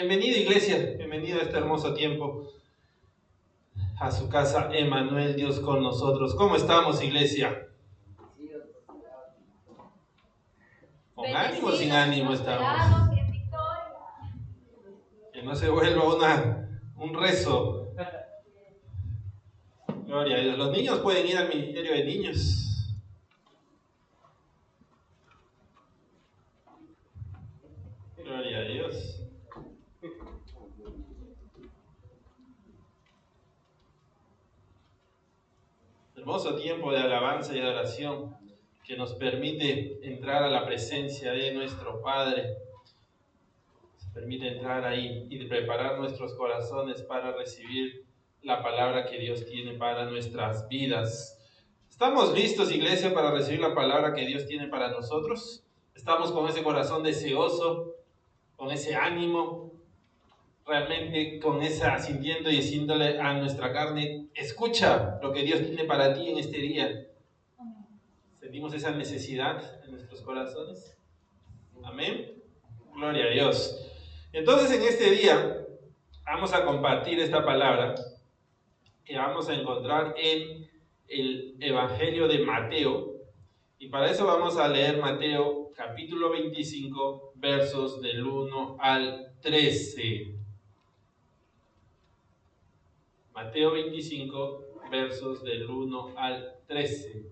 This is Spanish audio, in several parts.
Bienvenido, iglesia, bienvenido a este hermoso tiempo, a su casa, Emmanuel, Dios con nosotros. ¿Cómo estamos, iglesia? ¿Con ánimo o sin ánimo estamos? Que no se vuelva un rezo. Gloria a Dios. Los niños pueden ir al ministerio de niños. Gloria a Dios. Hermoso tiempo de alabanza y de oración que nos permite entrar a la presencia de nuestro Padre. Nos permite entrar ahí y preparar nuestros corazones para recibir la palabra que Dios tiene para nuestras vidas. ¿Estamos listos, iglesia, para recibir la palabra que Dios tiene para nosotros? ¿Estamos con ese corazón deseoso, con ese ánimo, realmente con esa sintiendo y diciéndole a nuestra carne, escucha lo que Dios tiene para ti en este día? ¿Sentimos esa necesidad en nuestros corazones? Amén. Gloria a Dios. Entonces, en este día vamos a compartir esta palabra que vamos a encontrar en el Evangelio de Mateo, y para eso vamos a leer Mateo capítulo 25, versos del 1 al 13. Mateo 25, versos del 1 al 13.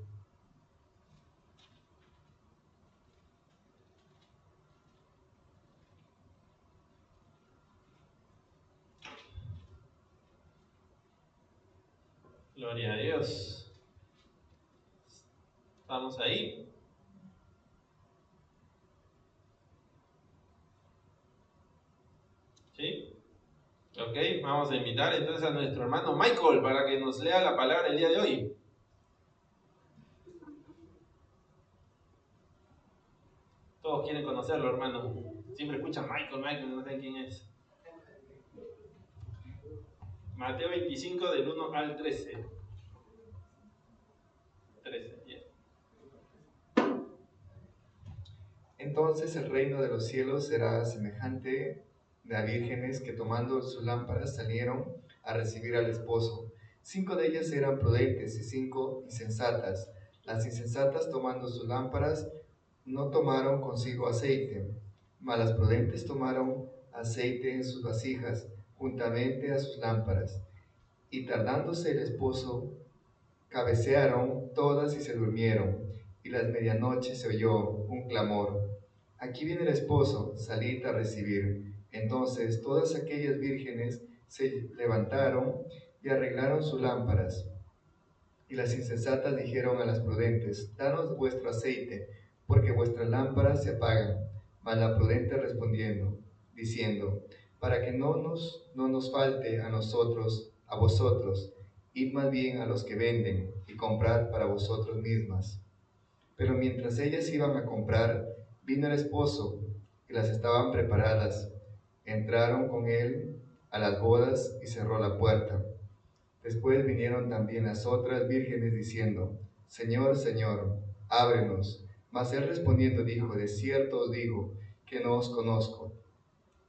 Gloria a Dios. ¿Estamos ahí? ¿Sí? Ok, vamos a invitar entonces a nuestro hermano Michael para que nos lea la palabra el día de hoy. Todos quieren conocerlo, hermano. Siempre escuchan Michael, no saben quién es. Mateo 25 del 1 al 13. 13, yeah. Entonces el reino de los cielos será semejante a vírgenes que tomando sus lámparas salieron a recibir al esposo. 5 de ellas eran prudentes y 5 insensatas. Las insensatas tomando sus lámparas no tomaron consigo aceite, mas las prudentes tomaron aceite en sus vasijas juntamente a sus lámparas. Y tardándose el esposo, cabecearon todas y se durmieron, y las medianoche se oyó un clamor: aquí viene el esposo, salid a recibir. Entonces todas aquellas vírgenes se levantaron y arreglaron sus lámparas. Y las insensatas dijeron a las prudentes: danos vuestro aceite, porque vuestras lámparas se apagan. Mas la prudente respondiendo, diciendo: para que no nos falte a nosotros, a vosotros, id más bien a los que venden y comprad para vosotros mismas. Pero mientras ellas iban a comprar, vino el esposo, y las estaban preparadas. Entraron con él a las bodas y cerró la puerta. Después vinieron también las otras vírgenes diciendo: Señor, Señor, ábrenos. Mas él respondiendo dijo: de cierto os digo que no os conozco.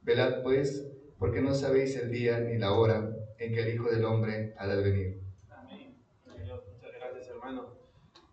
Velad pues, porque no sabéis el día ni la hora en que el Hijo del Hombre ha de venir. Amén. Muchas gracias, hermano.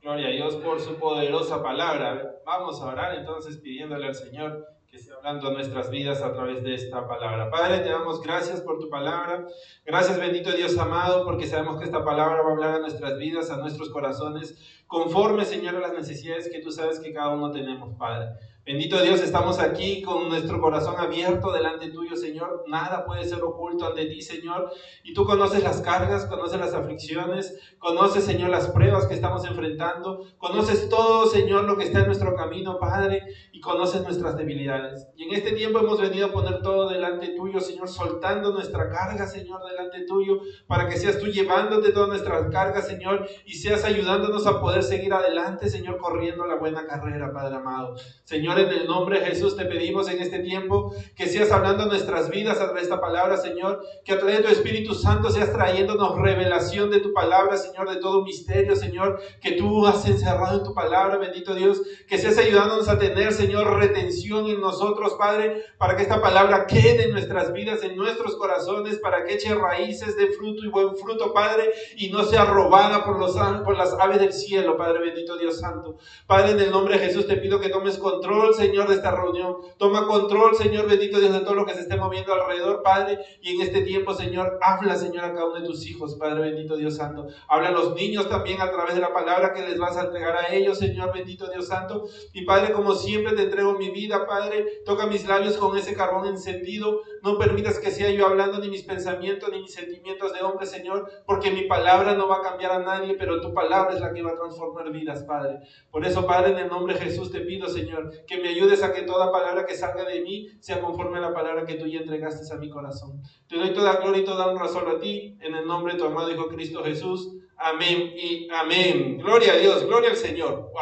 Gloria a Dios por su poderosa palabra. Vamos a orar entonces pidiéndole al Señor que esté hablando a nuestras vidas a través de esta palabra. Padre, te damos gracias por tu palabra. Gracias, bendito Dios amado, porque sabemos que esta palabra va a hablar a nuestras vidas, a nuestros corazones, conforme, Señor, a las necesidades que tú sabes que cada uno tenemos, Padre. Bendito Dios, estamos aquí con nuestro corazón abierto delante tuyo, Señor. Nada puede ser oculto ante ti, Señor. Y tú conoces las cargas, conoces las aflicciones, conoces, Señor, las pruebas que estamos enfrentando. Conoces todo, Señor, lo que está en nuestro camino, Padre, y conoces nuestras debilidades. Y en este tiempo hemos venido a poner todo delante tuyo, Señor, soltando nuestra carga, Señor, delante tuyo, para que seas tú llevándote todas nuestras cargas, Señor, y seas ayudándonos a poder seguir adelante, Señor, corriendo la buena carrera, Padre amado. Señor, Señor, en el nombre de Jesús te pedimos en este tiempo que seas hablando a nuestras vidas a través de esta palabra, Señor, que a través de tu Espíritu Santo seas trayéndonos revelación de tu palabra, Señor, de todo misterio, Señor, que tú has encerrado en tu palabra, bendito Dios, que seas ayudándonos a tener, Señor, retención en nosotros, Padre, para que esta palabra quede en nuestras vidas, en nuestros corazones, para que eche raíces de fruto y buen fruto, Padre, y no sea robada por las aves del cielo, Padre bendito Dios santo. Padre, en el nombre de Jesús te pido que tomes control, Señor, de esta reunión. Toma control, Señor bendito Dios, de todo lo que se esté moviendo alrededor, Padre, y en este tiempo, Señor, habla, Señor, a cada uno de tus hijos, Padre bendito Dios santo. Habla a los niños también a través de la palabra que les vas a entregar a ellos, Señor bendito Dios santo. Y Padre, como siempre te entrego mi vida, Padre, toca mis labios con ese carbón encendido. No permitas que sea yo hablando ni mis pensamientos ni mis sentimientos de hombre, Señor, porque mi palabra no va a cambiar a nadie, pero tu palabra es la que va a transformar vidas, Padre. Por eso, Padre, en el nombre de Jesús te pido, Señor, que me ayudes a que toda palabra que salga de mí sea conforme a la palabra que tú ya entregaste a mi corazón. Te doy toda gloria y toda honra solo a ti, en el nombre de tu amado Hijo Cristo Jesús. Amén y amén. Gloria a Dios, gloria al Señor. Wow.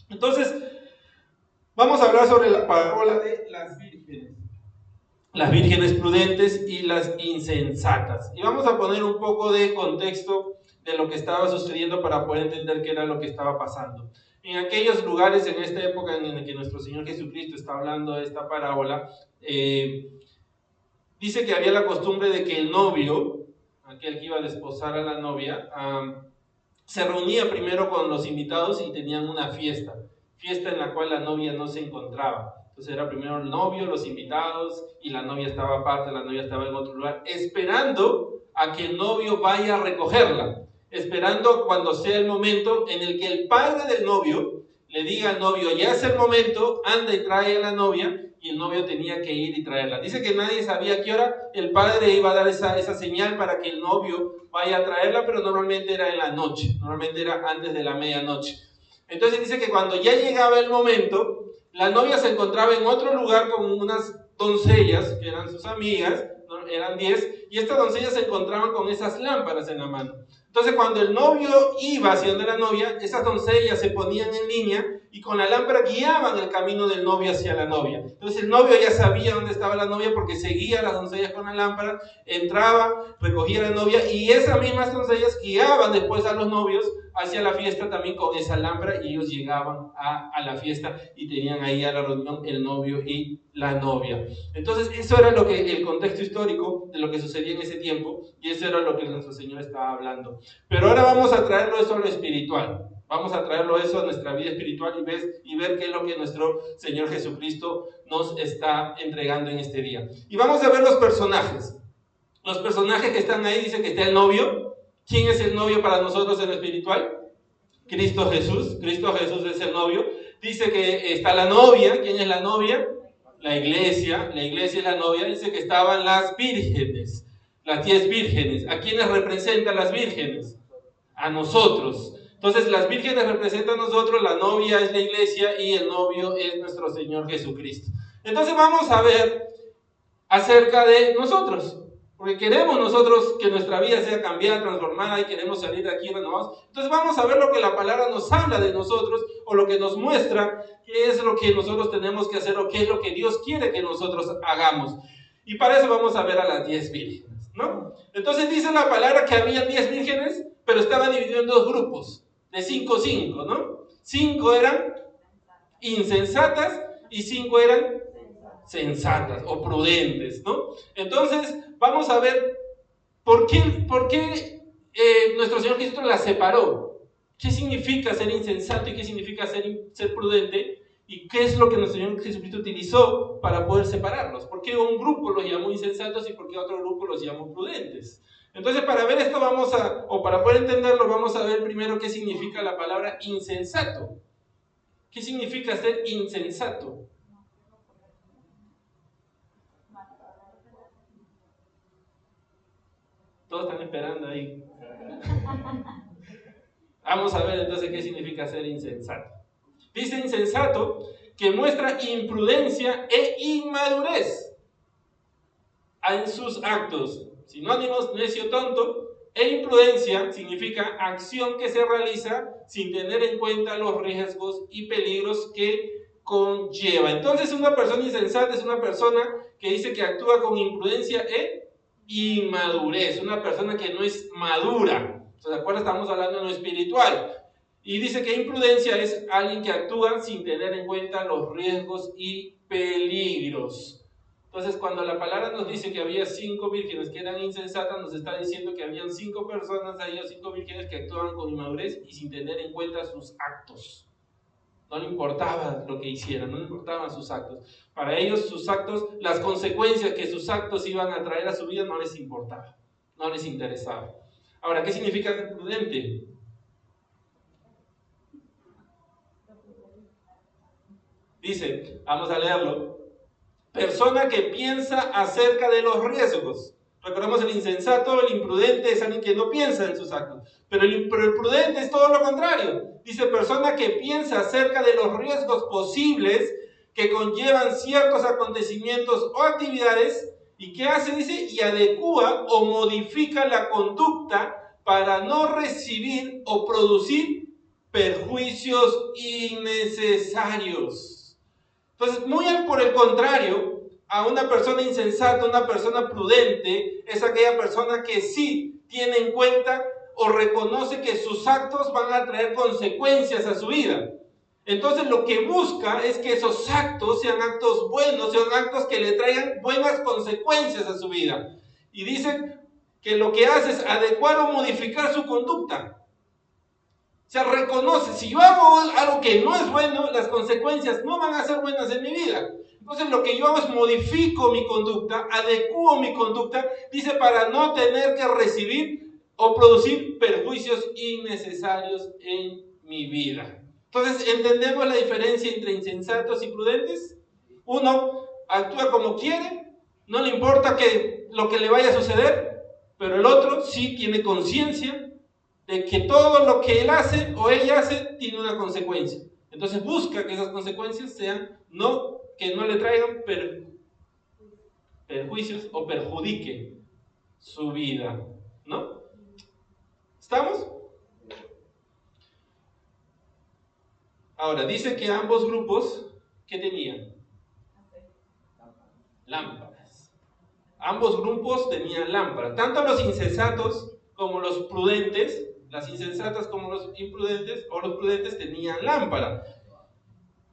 Entonces, vamos a hablar sobre la parábola de las vírgenes. Las vírgenes prudentes y las insensatas. Y vamos a poner un poco de contexto de lo que estaba sucediendo para poder entender qué era lo que estaba pasando. En aquellos lugares, en esta época en la que nuestro Señor Jesucristo está hablando de esta parábola, dice que había la costumbre de que el novio, aquel que iba a desposar a la novia, se reunía primero con los invitados y tenían una fiesta en la cual la novia no se encontraba. Entonces era primero el novio, los invitados, y la novia estaba aparte, la novia estaba en otro lugar, esperando a que el novio vaya a recogerla, esperando cuando sea el momento en el que el padre del novio le diga al novio, ya es el momento, anda y trae a la novia, y el novio tenía que ir y traerla. Dice que nadie sabía a qué hora el padre iba a dar esa señal para que el novio vaya a traerla, pero normalmente era en la noche, normalmente era antes de la medianoche. Entonces dice que cuando ya llegaba el momento, la novia se encontraba en otro lugar con unas doncellas, que eran sus amigas, eran 10, y estas doncellas se encontraban con esas lámparas en la mano. Entonces cuando el novio iba hacia donde la novia, esas doncellas se ponían en línea y con la lámpara guiaban el camino del novio hacia la novia. Entonces el novio ya sabía dónde estaba la novia porque seguía a las doncellas con la lámpara, entraba, recogía a la novia y esas mismas doncellas guiaban después a los novios hacia la fiesta también con esa lámpara y ellos llegaban a la fiesta y tenían ahí a la reunión el novio y la novia. Entonces eso era lo que el contexto histórico de lo que sucedía en ese tiempo y eso era lo que nuestro Señor estaba hablando. Pero ahora vamos a traerlo eso a lo espiritual. Vamos a traerlo eso a nuestra vida espiritual y ver qué es lo que nuestro Señor Jesucristo nos está entregando en este día. Y vamos a ver los personajes. Los personajes que están ahí, dice que está el novio. ¿Quién es el novio para nosotros en lo espiritual? Cristo Jesús. Cristo Jesús es el novio. Dice que está la novia. ¿Quién es la novia? La iglesia. La iglesia es la novia. Dice que estaban las vírgenes. Las 10 vírgenes. ¿A quiénes representan las vírgenes? A nosotros. Entonces las vírgenes representan a nosotros, la novia es la iglesia y el novio es nuestro Señor Jesucristo. Entonces vamos a ver acerca de nosotros. Porque queremos nosotros que nuestra vida sea cambiada, transformada y queremos salir de aquí renovados. Entonces vamos a ver lo que la palabra nos habla de nosotros o lo que nos muestra qué es lo que nosotros tenemos que hacer o qué es lo que Dios quiere que nosotros hagamos. Y para eso vamos a ver a las 10 vírgenes, ¿no? Entonces dice la palabra que había 10 vírgenes, pero estaban divididos en 2 grupos, de 5, ¿no? 5 eran insensatas y 5 eran sensatas o prudentes, ¿no? Entonces vamos a ver por qué nuestro Señor Jesucristo las separó. ¿Qué significa ser insensato y qué significa ser prudente? ¿Y qué es lo que nuestro Señor Jesucristo utilizó para poder separarlos? ¿Por qué un grupo los llamó insensatos y por qué otro grupo los llamó prudentes? Entonces, para ver esto para poder entenderlo, vamos a ver primero qué significa la palabra insensato. ¿Qué significa ser insensato? Todos están esperando ahí. Vamos a ver entonces qué significa ser insensato. Dice insensato que muestra imprudencia e inmadurez en sus actos. Sinónimos: necio, tonto. E imprudencia significa acción que se realiza sin tener en cuenta los riesgos y peligros que conlleva. Entonces una persona insensata es una persona que dice que actúa con imprudencia e inmadurez, una persona que no es madura. ¿Se acuerdan? Estamos hablando de lo espiritual. Y dice que imprudencia es alguien que actúa sin tener en cuenta los riesgos y peligros. Entonces, cuando la palabra nos dice que había 5 vírgenes que eran insensatas, nos está diciendo que habían 5 personas, había 5 vírgenes que actuaban con inmadurez y sin tener en cuenta sus actos. No le importaba lo que hicieran, no le importaban sus actos. Para ellos, sus actos, las consecuencias que sus actos iban a traer a su vida no les importaba, no les interesaba. Ahora, ¿qué significa ser prudente? Dice, vamos a leerlo. Persona que piensa acerca de los riesgos. Recordemos, el insensato, el imprudente es alguien que no piensa en sus actos. Pero el prudente es todo lo contrario. Dice, persona que piensa acerca de los riesgos posibles que conllevan ciertos acontecimientos o actividades. ¿Y qué hace? Dice, y adecúa o modifica la conducta para no recibir o producir perjuicios innecesarios. Entonces, muy por el contrario, a una persona insensata, una persona prudente, es aquella persona que sí tiene en cuenta o reconoce que sus actos van a traer consecuencias a su vida. Entonces, lo que busca es que esos actos sean actos buenos, sean actos que le traigan buenas consecuencias a su vida. Y dice que lo que hace es adecuar o modificar su conducta. O sea, reconoce, si yo hago algo que no es bueno, las consecuencias no van a ser buenas en mi vida. Entonces lo que yo hago es modifico mi conducta, adecuo mi conducta, dice, para no tener que recibir o producir perjuicios innecesarios en mi vida. Entonces, ¿entendemos la diferencia entre insensatos y prudentes? Uno actúa como quiere, no le importa lo que le vaya a suceder, pero el otro sí tiene conciencia de que todo lo que él hace o ella hace tiene una consecuencia. Entonces busca que esas consecuencias sean que no le traigan perjuicios o perjudiquen su vida, ¿no? ¿Estamos? Ahora, dice que ambos grupos, ¿qué tenían? Lámparas. Ambos grupos tenían lámparas. Tanto los insensatos como los prudentes, las insensatas como los imprudentes o los prudentes tenían lámpara.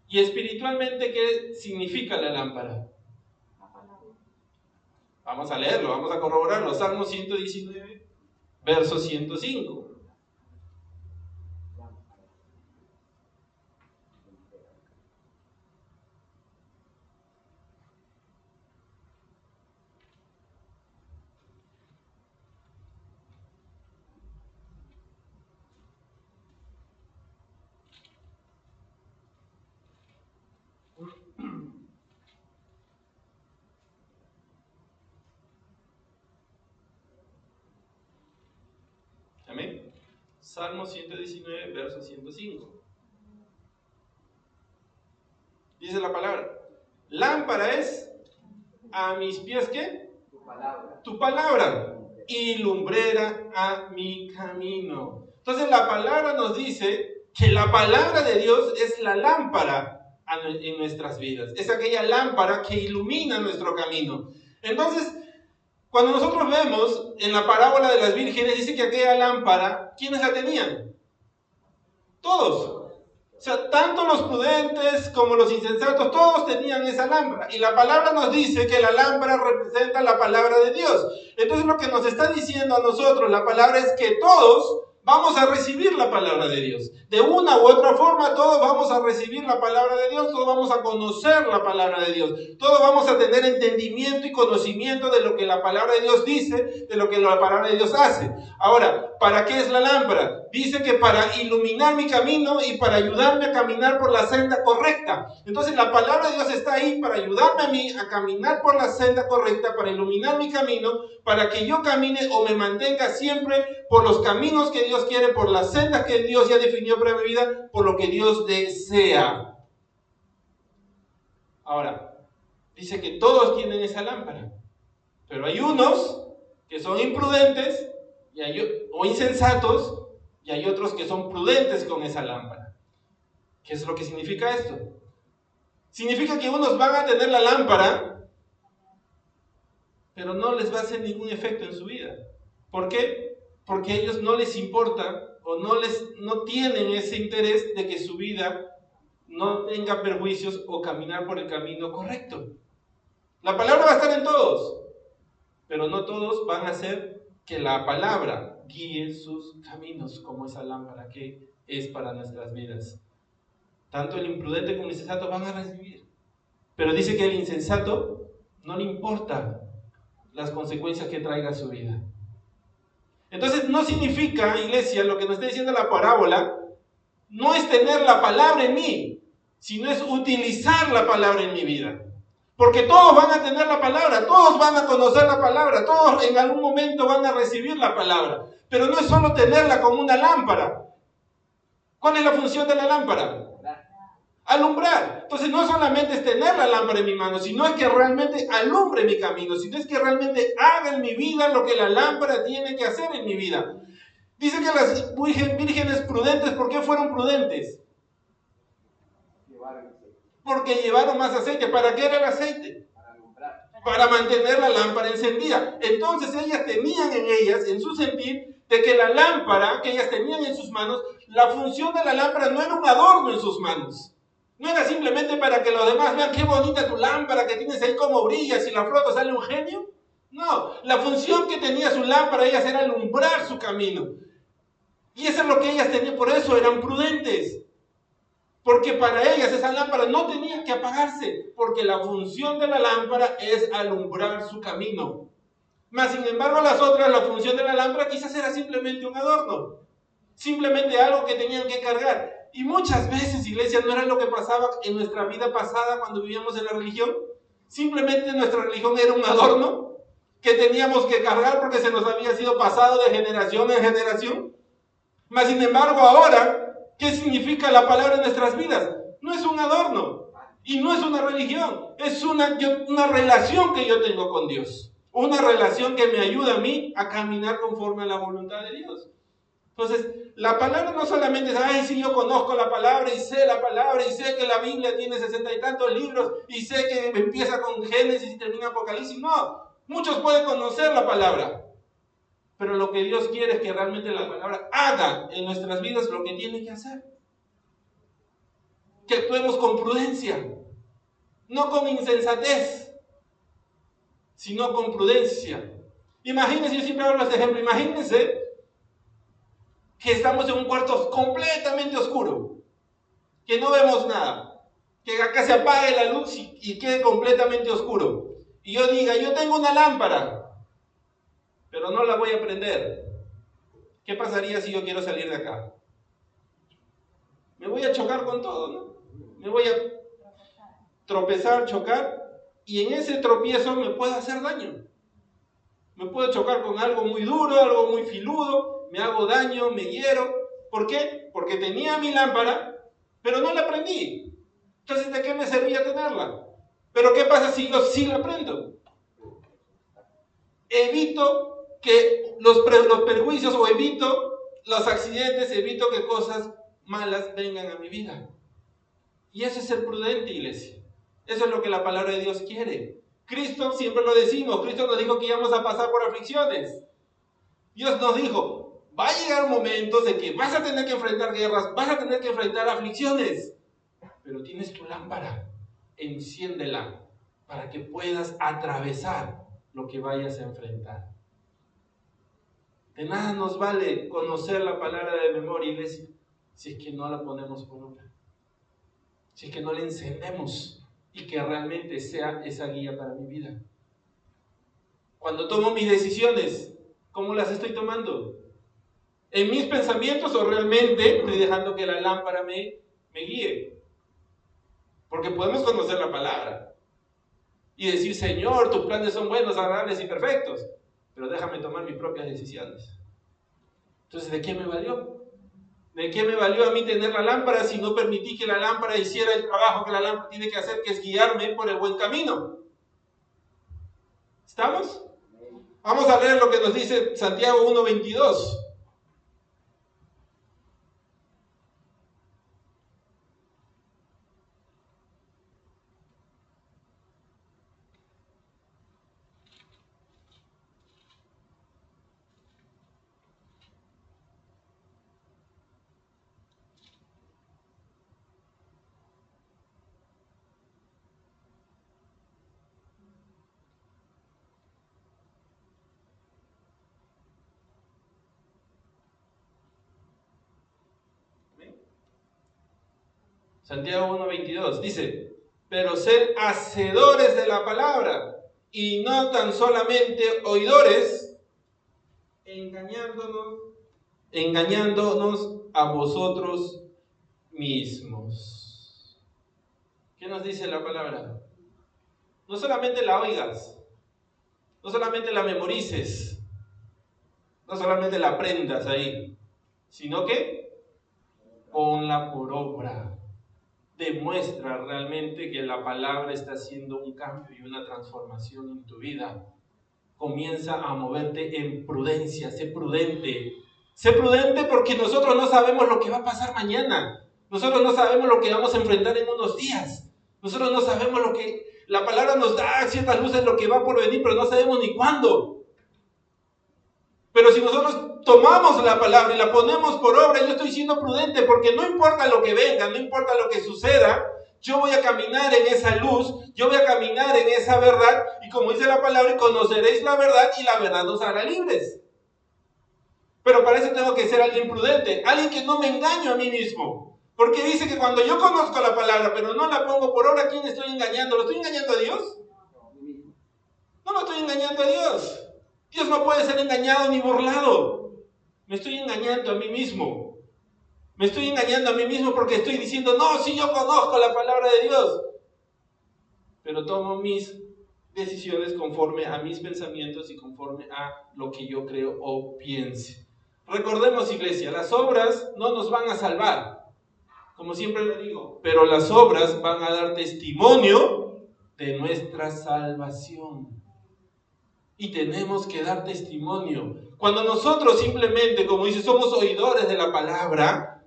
Y espiritualmente, ¿qué significa la lámpara? Vamos a leerlo, vamos a corroborarlo. Salmo 119, verso 105. Amén. Salmo 119, verso 105. Dice la palabra: lámpara es a mis pies, ¿qué? Tu palabra. Tu palabra. Y lumbrera a mi camino. Entonces la palabra nos dice que la palabra de Dios es la lámpara en nuestras vidas. Es aquella lámpara que ilumina nuestro camino. Entonces, cuando nosotros vemos en la parábola de las vírgenes, dice que aquella lámpara, ¿quiénes la tenían? Todos. O sea, tanto los prudentes como los insensatos, todos tenían esa lámpara. Y la palabra nos dice que la lámpara representa la palabra de Dios. Entonces lo que nos está diciendo a nosotros la palabra es que todos vamos a recibir la palabra de Dios. De una u otra forma, todos vamos a recibir la palabra de Dios, todos vamos a conocer la palabra de Dios, todos vamos a tener entendimiento y conocimiento de lo que la palabra de Dios dice, de lo que la palabra de Dios hace. Ahora, ¿para qué es la lámpara? Dice que para iluminar mi camino y para ayudarme a caminar por la senda correcta. Entonces la palabra de Dios está ahí para ayudarme a mí a caminar por la senda correcta, para iluminar mi camino, para que yo camine o me mantenga siempre por los caminos que Dios quiere, por la senda que Dios ya definió para mi vida, por lo que Dios desea. Ahora, dice que todos tienen esa lámpara, pero hay unos que son imprudentes o insensatos, y hay otros que son prudentes con esa lámpara. ¿Qué es lo que significa esto? Significa que unos van a tener la lámpara, pero no les va a hacer ningún efecto en su vida. ¿Por qué? Porque a ellos no les importa o no tienen ese interés de que su vida no tenga perjuicios o caminar por el camino correcto. La palabra va a estar en todos, pero no todos van a hacer que la palabra guíe sus caminos como esa lámpara que es para nuestras vidas. Tanto el imprudente como el insensato van a recibir. Pero dice que el insensato no le importa las consecuencias que traiga su vida. Entonces no significa, iglesia, lo que nos está diciendo la parábola, no es tener la palabra en mí, sino es utilizar la palabra en mi vida. Porque todos van a tener la palabra, todos van a conocer la palabra, todos en algún momento van a recibir la palabra. Pero no es solo tenerla como una lámpara. ¿Cuál es la función de la lámpara? Alumbrar. Entonces no solamente es tener la lámpara en mi mano, sino es que realmente alumbre mi camino, sino es que realmente haga en mi vida lo que la lámpara tiene que hacer en mi vida. Dice que las vírgenes prudentes, ¿por qué fueron prudentes? Porque llevaron más aceite. ¿Para qué era el aceite? Para mantener la lámpara encendida. Entonces ellas tenían en ellas, en su sentir, de que la lámpara que ellas tenían en sus manos, la función de la lámpara no era un adorno en sus manos. No era simplemente para que los demás vean qué bonita tu lámpara que tienes ahí, cómo brilla, si la frotas sale un genio. No, la función que tenía su lámpara ellas era alumbrar su camino. Y eso es lo que ellas tenían, por eso eran prudentes. Porque para ellas esa lámpara no tenía que apagarse, porque la función de la lámpara es alumbrar su camino. Mas sin embargo las otras, la función de la lámpara quizás era simplemente un adorno, simplemente algo que tenían que cargar. Y muchas veces, iglesia, no era lo que pasaba en nuestra vida pasada cuando vivíamos en la religión. Simplemente nuestra religión era un adorno que teníamos que cargar porque se nos había sido pasado de generación en generación. Mas sin embargo ahora, ¿qué significa la palabra en nuestras vidas? No es un adorno y no es una religión, es una relación que yo tengo con Dios. Una relación que me ayuda a mí a caminar conforme a la voluntad de Dios. Entonces, la palabra no solamente es, ay, sí, yo conozco la palabra y sé la palabra y sé que la Biblia tiene 60 y tantos libros y sé que empieza con Génesis y termina Apocalipsis. No, muchos pueden conocer la palabra, pero lo que Dios quiere es que realmente la palabra haga en nuestras vidas lo que tiene que hacer. Que actuemos con prudencia, no con insensatez, sino con prudencia. Imagínense, yo siempre hablo de este ejemplo, imagínense que estamos en un cuarto completamente oscuro, que no vemos nada, que acá se apague la luz y quede completamente oscuro. Y yo diga, yo tengo una lámpara, pero no la voy a prender. ¿Qué pasaría si yo quiero salir de acá? Me voy a chocar con todo, ¿no? Me voy a tropezar, chocar, y en ese tropiezo me puedo hacer daño. Me puedo chocar con algo muy duro, algo muy filudo, me hago daño, me hiero. ¿Por qué? Porque tenía mi lámpara, pero no la prendí. Entonces, ¿de qué me servía tenerla? Pero ¿qué pasa si yo sí la prendo? Evito que los perjuicios o evito los accidentes, evito que cosas malas vengan a mi vida. Y eso es ser prudente, iglesia. Eso es lo que la palabra de Dios quiere. Cristo, siempre lo decimos, Cristo nos dijo que íbamos a pasar por aflicciones. Dios nos dijo, va a llegar momentos en que vas a tener que enfrentar guerras, vas a tener que enfrentar aflicciones, pero tienes tu lámpara, enciéndela para que puedas atravesar lo que vayas a enfrentar. De nada nos vale conocer la palabra de memoria, iglesia, si es que no la ponemos por obra, si es que no la encendemos y que realmente sea esa guía para mi vida. Cuando tomo mis decisiones, ¿cómo las estoy tomando? ¿En mis pensamientos o realmente estoy dejando que la lámpara me guíe? Porque podemos conocer la palabra y decir, Señor, tus planes son buenos, agradables y perfectos, pero déjame tomar mis propias decisiones. Entonces, ¿de qué me valió? ¿De qué me valió a mí tener la lámpara si no permití que la lámpara hiciera el trabajo que la lámpara tiene que hacer, que es guiarme por el buen camino? ¿Estamos? Vamos a leer lo que nos dice Santiago 1:22. Santiago 1:22 dice, pero sed hacedores de la palabra y no tan solamente oidores, engañándonos a vosotros mismos. ¿Qué nos dice la palabra? No solamente la oigas, no solamente la memorices, no solamente la aprendas ahí, sino que ponla por obra. Demuestra realmente que la palabra está haciendo un cambio y una transformación en tu vida. Comienza a moverte en prudencia, sé prudente. Sé prudente porque nosotros no sabemos lo que va a pasar mañana. Nosotros no sabemos lo que vamos a enfrentar en unos días. Nosotros no sabemos lo que... La palabra nos da ciertas luces de lo que va por venir, pero no sabemos ni cuándo. Pero si nosotros tomamos la palabra y la ponemos por obra, yo estoy siendo prudente porque no importa lo que venga, no importa lo que suceda, yo voy a caminar en esa luz, yo voy a caminar en esa verdad, y como dice la palabra, conoceréis la verdad y la verdad os hará libres. Pero para eso tengo que ser alguien prudente, alguien que no me engaño a mí mismo. Porque dice que cuando yo conozco la palabra, pero no la pongo por obra, ¿a quién estoy engañando? ¿Lo estoy engañando a Dios? No lo estoy engañando a Dios. Dios no puede ser engañado ni burlado. Me estoy engañando a mí mismo. Me estoy engañando a mí mismo porque estoy diciendo, no, sí, yo conozco la palabra de Dios. Pero tomo mis decisiones conforme a mis pensamientos y conforme a lo que yo creo o piense. Recordemos, iglesia, las obras no nos van a salvar, como siempre lo digo, pero las obras van a dar testimonio de nuestra salvación. Y tenemos que dar testimonio. Cuando nosotros simplemente, como dice, somos oidores de la palabra,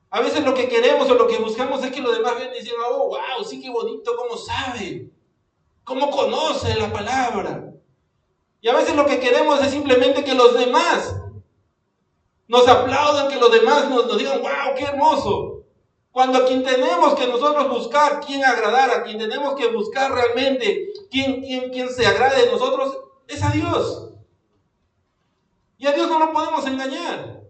a veces lo que queremos o lo que buscamos es que los demás vean y digan, oh, wow, sí, qué bonito, cómo sabe, cómo conoce la palabra. Y a veces lo que queremos es simplemente que los demás nos aplaudan, que los demás nos digan, wow, qué hermoso. Cuando a quien tenemos que nosotros buscar, quién agradar, a quien tenemos que buscar realmente, quién se agrade de nosotros, es a Dios. Y a Dios no lo podemos engañar.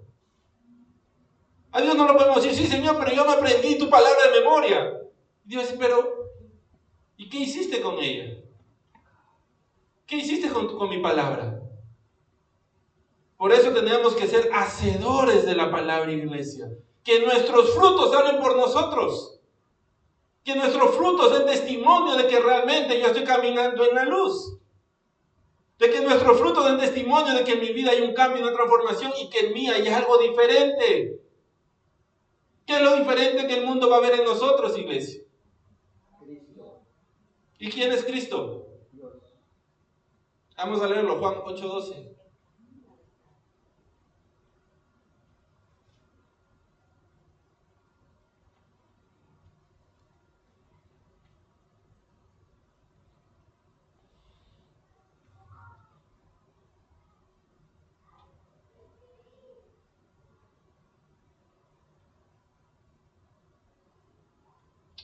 A Dios no lo podemos decir, sí, Señor, pero yo no aprendí tu palabra de memoria. Y Dios dice, pero, ¿y qué hiciste con ella? ¿Qué hiciste con mi palabra? Por eso tenemos que ser hacedores de la palabra, iglesia. Que nuestros frutos hablen por nosotros. Que nuestros frutos den testimonio de que realmente yo estoy caminando en la luz. De que nuestros frutos den testimonio de que en mi vida hay un cambio, una transformación y que en mí hay algo diferente. ¿Qué es lo diferente que el mundo va a ver en nosotros, iglesia? Cristo. ¿Y quién es Cristo? Dios. Vamos a leerlo, Juan 8:12.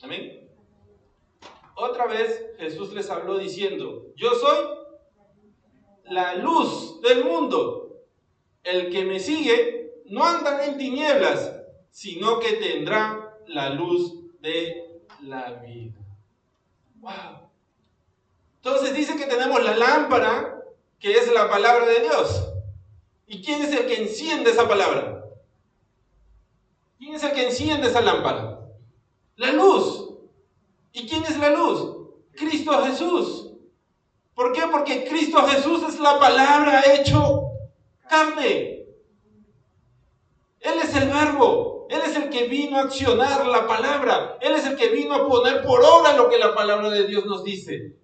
Amén. Otra vez Jesús les habló diciendo, yo soy la luz del mundo. El que me sigue no anda en tinieblas, sino que tendrá la luz de la vida. Wow. Entonces dice que tenemos la lámpara, que es la palabra de Dios. ¿Y quién es el que enciende esa palabra? ¿Quién es el que enciende esa lámpara? La luz. ¿Y quién es la luz? Cristo Jesús. ¿Por qué? Porque Cristo Jesús es la palabra hecho carne. Él es el verbo. Él es el que vino a accionar la palabra. Él es el que vino a poner por obra lo que la palabra de Dios nos dice.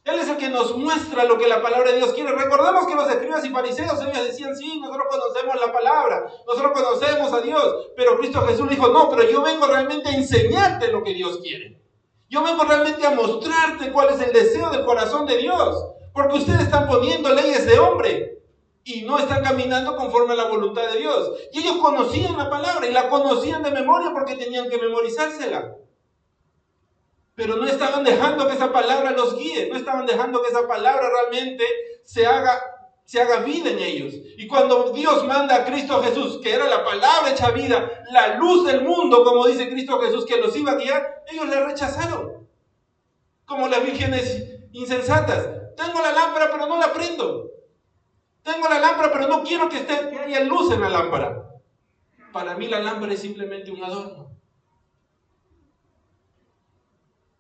Él es el que nos muestra lo que la palabra de Dios quiere. Recordemos que los escribas y fariseos, ellos decían, sí, nosotros conocemos la palabra, nosotros conocemos a Dios, pero Cristo Jesús dijo, no, pero yo vengo realmente a enseñarte lo que Dios quiere. Yo vengo realmente a mostrarte cuál es el deseo del corazón de Dios, porque ustedes están poniendo leyes de hombre y no están caminando conforme a la voluntad de Dios. Y ellos conocían la palabra y la conocían de memoria porque tenían que memorizársela. Pero no estaban dejando que esa palabra los guíe, no estaban dejando que esa palabra realmente se haga se haga vida en ellos. Y cuando Dios manda a Cristo Jesús, que era la palabra hecha vida, la luz del mundo, como dice Cristo Jesús, que los iba a guiar, ellos le rechazaron. Como las vírgenes insensatas. Tengo la lámpara, pero no la prendo. Tengo la lámpara, pero no quiero que haya luz en la lámpara. Para mí la lámpara es simplemente un adorno.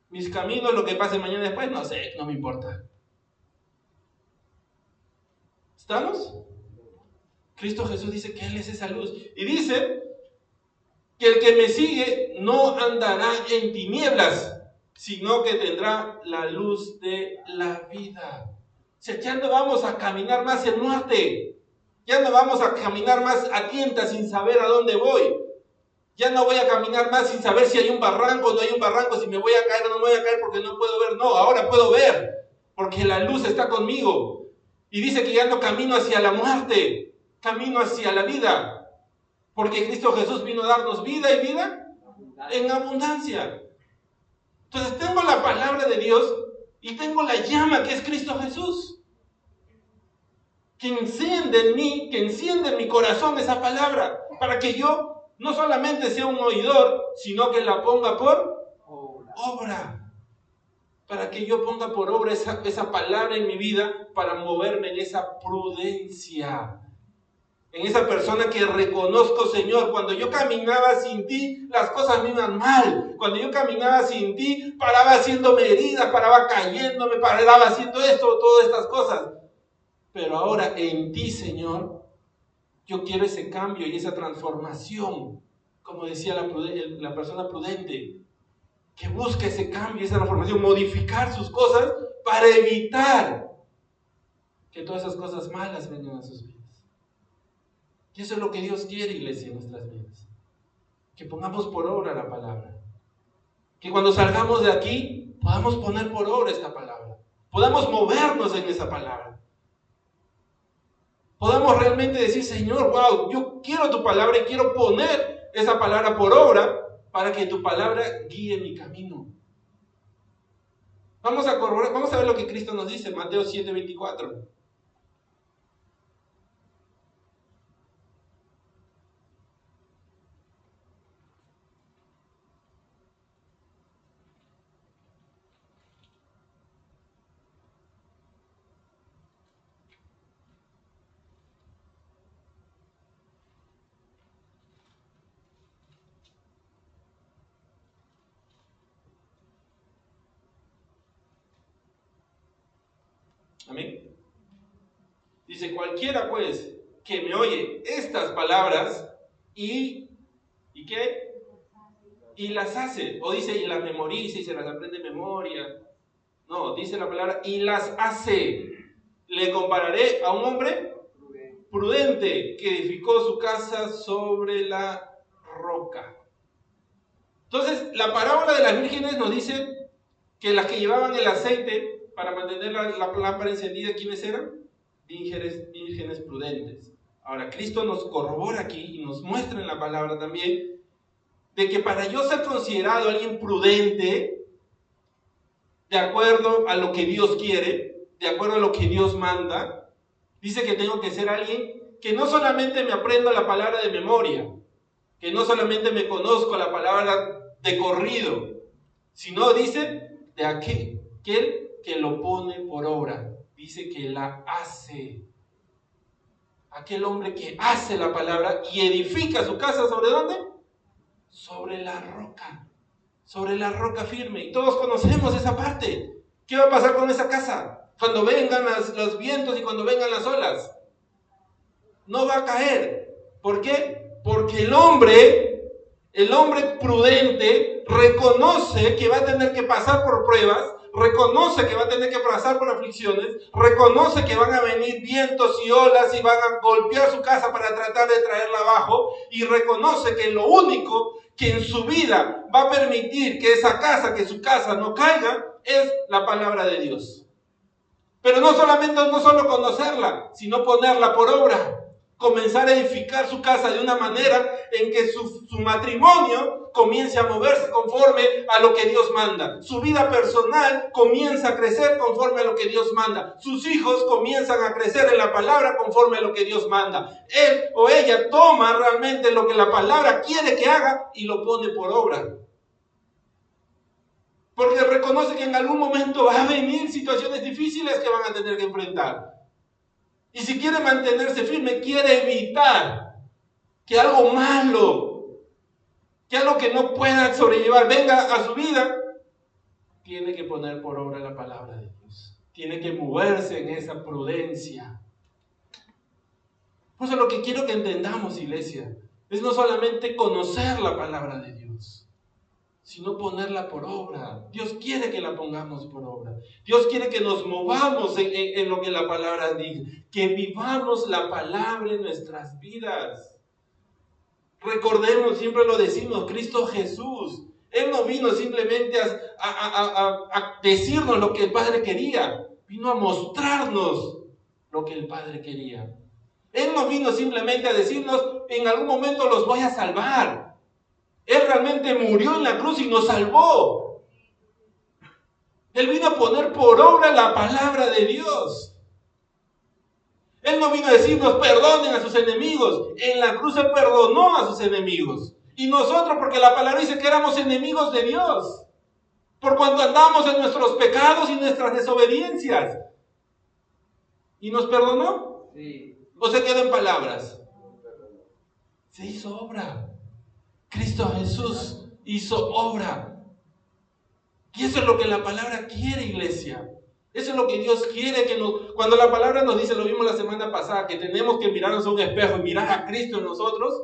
Mis caminos, lo que pase mañana después, no sé, no me importa. ¿Estamos? Cristo Jesús dice que Él es esa luz. Y dice que el que me sigue no andará en tinieblas, sino que tendrá la luz de la vida. O sea, ya no vamos a caminar más en muerte. Ya no vamos a caminar más a tientas sin saber a dónde voy. Ya no voy a caminar más sin saber si hay un barranco o no hay un barranco, si me voy a caer o no me voy a caer porque no puedo ver. No, ahora puedo ver, porque la luz está conmigo. Y dice que ya no camino hacia la muerte, camino hacia la vida. Porque Cristo Jesús vino a darnos vida y vida en abundancia. Entonces tengo la palabra de Dios y tengo la llama que es Cristo Jesús. Que enciende en mí, que enciende en mi corazón esa palabra. Para que yo no solamente sea un oidor, sino que la ponga por obra. Para que yo ponga por obra esa palabra en mi vida, para moverme en esa prudencia. En esa persona que reconozco, Señor, cuando yo caminaba sin ti, las cosas me iban mal. Cuando yo caminaba sin ti, paraba haciéndome heridas, paraba cayéndome, paraba haciendo esto, todas estas cosas. Pero ahora en ti, Señor, yo quiero ese cambio y esa transformación, como decía la persona prudente, que busca ese cambio, esa transformación, modificar sus cosas para evitar que todas esas cosas malas vengan a sus vidas. Y eso es lo que Dios quiere, iglesia, en nuestras vidas. Que pongamos por obra la palabra. Que cuando salgamos de aquí, podamos poner por obra esta palabra. Podamos movernos en esa palabra. Podamos realmente decir, Señor, wow, yo quiero tu palabra y quiero poner esa palabra por obra para que tu palabra guíe mi camino. Vamos a ver lo que Cristo nos dice en Mateo 7:24. Amén. Dice, cualquiera pues que me oye estas palabras ¿y qué? Y las hace, o dice y las memoriza y se las aprende de memoria. No, dice la palabra y las hace. Le compararé a un hombre prudente que edificó su casa sobre la roca. Entonces, la parábola de las vírgenes nos dice que las que llevaban el aceite para mantener la lámpara encendida, ¿quiénes eran? Vírgenes prudentes. Ahora, Cristo nos corrobora aquí y nos muestra en la palabra también de que para yo ser considerado alguien prudente, de acuerdo a lo que Dios quiere, de acuerdo a lo que Dios manda, dice que tengo que ser alguien que no solamente me aprendo la palabra de memoria, que no solamente me conozco la palabra de corrido, sino dice de aquel que lo pone por obra, dice que la hace. Aquel hombre que hace la palabra y edifica su casa, ¿sobre dónde? Sobre la roca firme. Y todos conocemos esa parte. ¿Qué va a pasar con esa casa? Cuando vengan los vientos y cuando vengan las olas, no va a caer. ¿Por qué? Porque el hombre prudente reconoce que va a tener que pasar por pruebas, reconoce que va a tener que pasar por aflicciones, reconoce que van a venir vientos y olas y van a golpear su casa para tratar de traerla abajo, y reconoce que lo único que en su vida va a permitir que su casa no caiga, es la palabra de Dios. Pero no solo conocerla, sino ponerla por obra. Comenzar a edificar su casa de una manera en que su matrimonio comience a moverse conforme a lo que Dios manda. Su vida personal comienza a crecer conforme a lo que Dios manda. Sus hijos comienzan a crecer en la palabra conforme a lo que Dios manda. Él o ella toma realmente lo que la palabra quiere que haga y lo pone por obra. Porque reconoce que en algún momento va a venir situaciones difíciles que van a tener que enfrentar. Y si quiere mantenerse firme, quiere evitar que algo malo, que algo que no pueda sobrellevar venga a su vida, tiene que poner por obra la palabra de Dios. Tiene que moverse en esa prudencia. Por eso lo que quiero que entendamos, iglesia, es no solamente conocer la palabra de Dios, sino ponerla por obra. Dios quiere que la pongamos por obra. Dios quiere que nos movamos en lo que la palabra dice, que vivamos la palabra en nuestras vidas. Recordemos, siempre lo decimos, Cristo Jesús, Él no vino simplemente a decirnos lo que el Padre quería, vino a mostrarnos lo que el Padre quería. Él no vino simplemente a decirnos, en algún momento los voy a salvar. Él realmente murió en la cruz y nos salvó. Él vino a poner por obra la palabra de Dios. Él no vino a decirnos perdonen a sus enemigos. En la cruz Él perdonó a sus enemigos. Y nosotros, porque la palabra dice que éramos enemigos de Dios, por cuanto andamos en nuestros pecados y nuestras desobediencias. ¿Y nos perdonó? Sí. ¿O se quedó en palabras? Se hizo obra. Cristo Jesús hizo obra. Y eso es lo que la palabra quiere, iglesia. Eso es lo que Dios quiere que nos... Cuando la palabra nos dice, lo vimos la semana pasada, que tenemos que mirarnos a un espejo y mirar a Cristo en nosotros,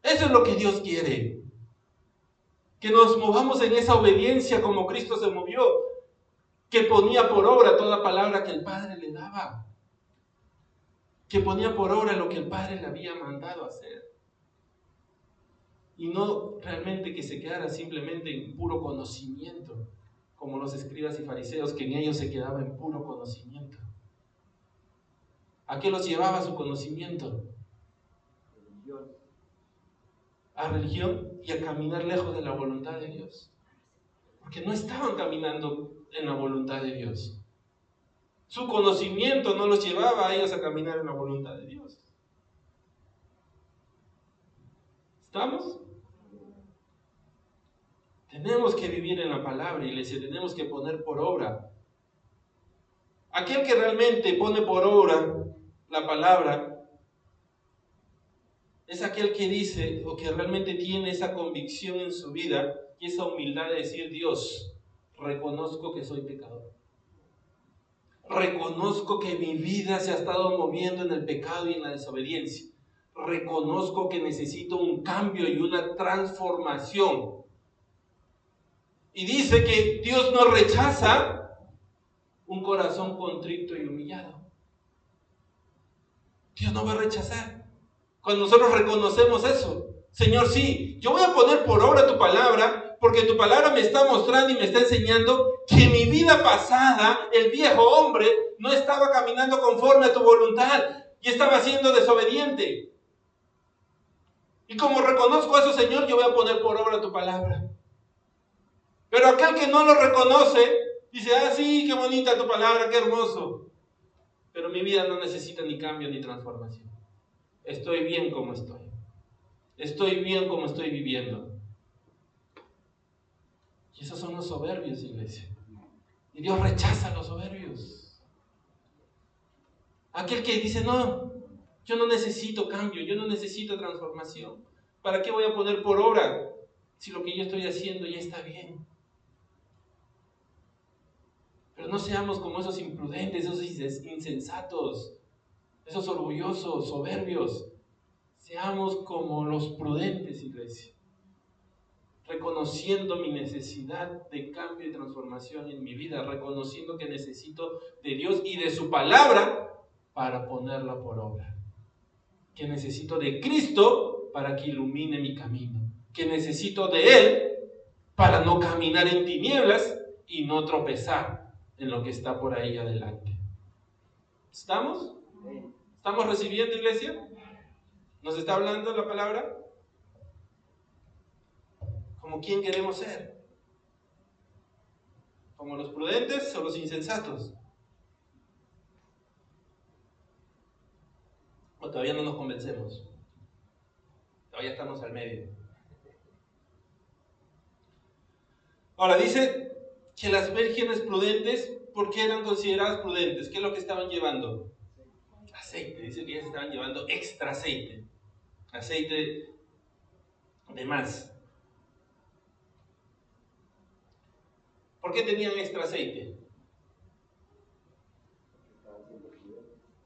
eso es lo que Dios quiere. Que nos movamos en esa obediencia como Cristo se movió, que ponía por obra toda palabra que el Padre le daba, que ponía por obra lo que el Padre le había mandado hacer. Y no realmente que se quedara simplemente en puro conocimiento, como los escribas y fariseos, que en ellos se quedaba en puro conocimiento. ¿A qué los llevaba su conocimiento? A religión y a caminar lejos de la voluntad de Dios. Porque no estaban caminando en la voluntad de Dios. Su conocimiento no los llevaba a ellos a caminar en la voluntad de Dios. ¿Estamos? Tenemos que vivir en la palabra, iglesia, tenemos que poner por obra. Aquel que realmente pone por obra la palabra es aquel que dice o que realmente tiene esa convicción en su vida y esa humildad de decir, Dios, reconozco que soy pecador. Reconozco que mi vida se ha estado moviendo en el pecado y en la desobediencia. Reconozco que necesito un cambio y una transformación. Y dice que Dios no rechaza un corazón contrito y humillado. Dios no va a rechazar. Cuando nosotros reconocemos eso, Señor, sí, yo voy a poner por obra tu palabra, porque tu palabra me está mostrando y me está enseñando que mi vida pasada, el viejo hombre, no estaba caminando conforme a tu voluntad y estaba siendo desobediente. Y como reconozco eso, Señor, yo voy a poner por obra tu palabra. Pero aquel que no lo reconoce, dice, ah, sí, qué bonita tu palabra, qué hermoso. Pero mi vida no necesita ni cambio ni transformación. Estoy bien como estoy. Estoy bien como estoy viviendo. Y esos son los soberbios, iglesia. Y Dios rechaza a los soberbios. Aquel que dice, no, yo no necesito cambio, yo no necesito transformación. ¿Para qué voy a poner por obra si lo que yo estoy haciendo ya está bien? Pero no seamos como esos imprudentes, esos insensatos, esos orgullosos, soberbios. Seamos como los prudentes, iglesia. Reconociendo mi necesidad de cambio y transformación en mi vida, reconociendo que necesito de Dios y de su palabra para ponerla por obra. Que necesito de Cristo para que ilumine mi camino. Que necesito de Él para no caminar en tinieblas y no tropezar en lo que está por ahí adelante. ¿Estamos? ¿Estamos recibiendo, iglesia? ¿Nos está hablando la palabra? ¿Como quién queremos ser? ¿Como los prudentes o los insensatos? ¿O todavía no nos convencemos? Todavía estamos al medio. Ahora dice que las vírgenes prudentes, ¿por qué eran consideradas prudentes? ¿Qué es lo que estaban llevando? Aceite. Dice que ellas estaban llevando extra aceite. Aceite de más. ¿Por qué tenían extra aceite?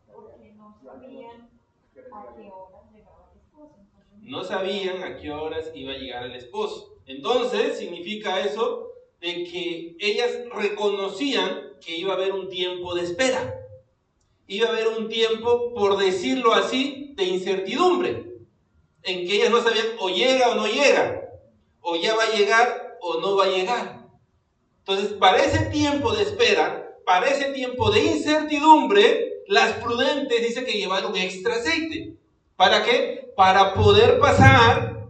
Porque no sabían a qué horas llegaba el esposo. No sabían a qué horas iba a llegar el esposo. Entonces, significa eso de que ellas reconocían que iba a haber un tiempo de espera. Iba a haber un tiempo, por decirlo así, de incertidumbre, en que ellas no sabían o llega o no llega, o ya va a llegar o no va a llegar. Entonces, para ese tiempo de espera, para ese tiempo de incertidumbre, las prudentes dice que llevaron extra aceite. ¿Para qué? Para poder pasar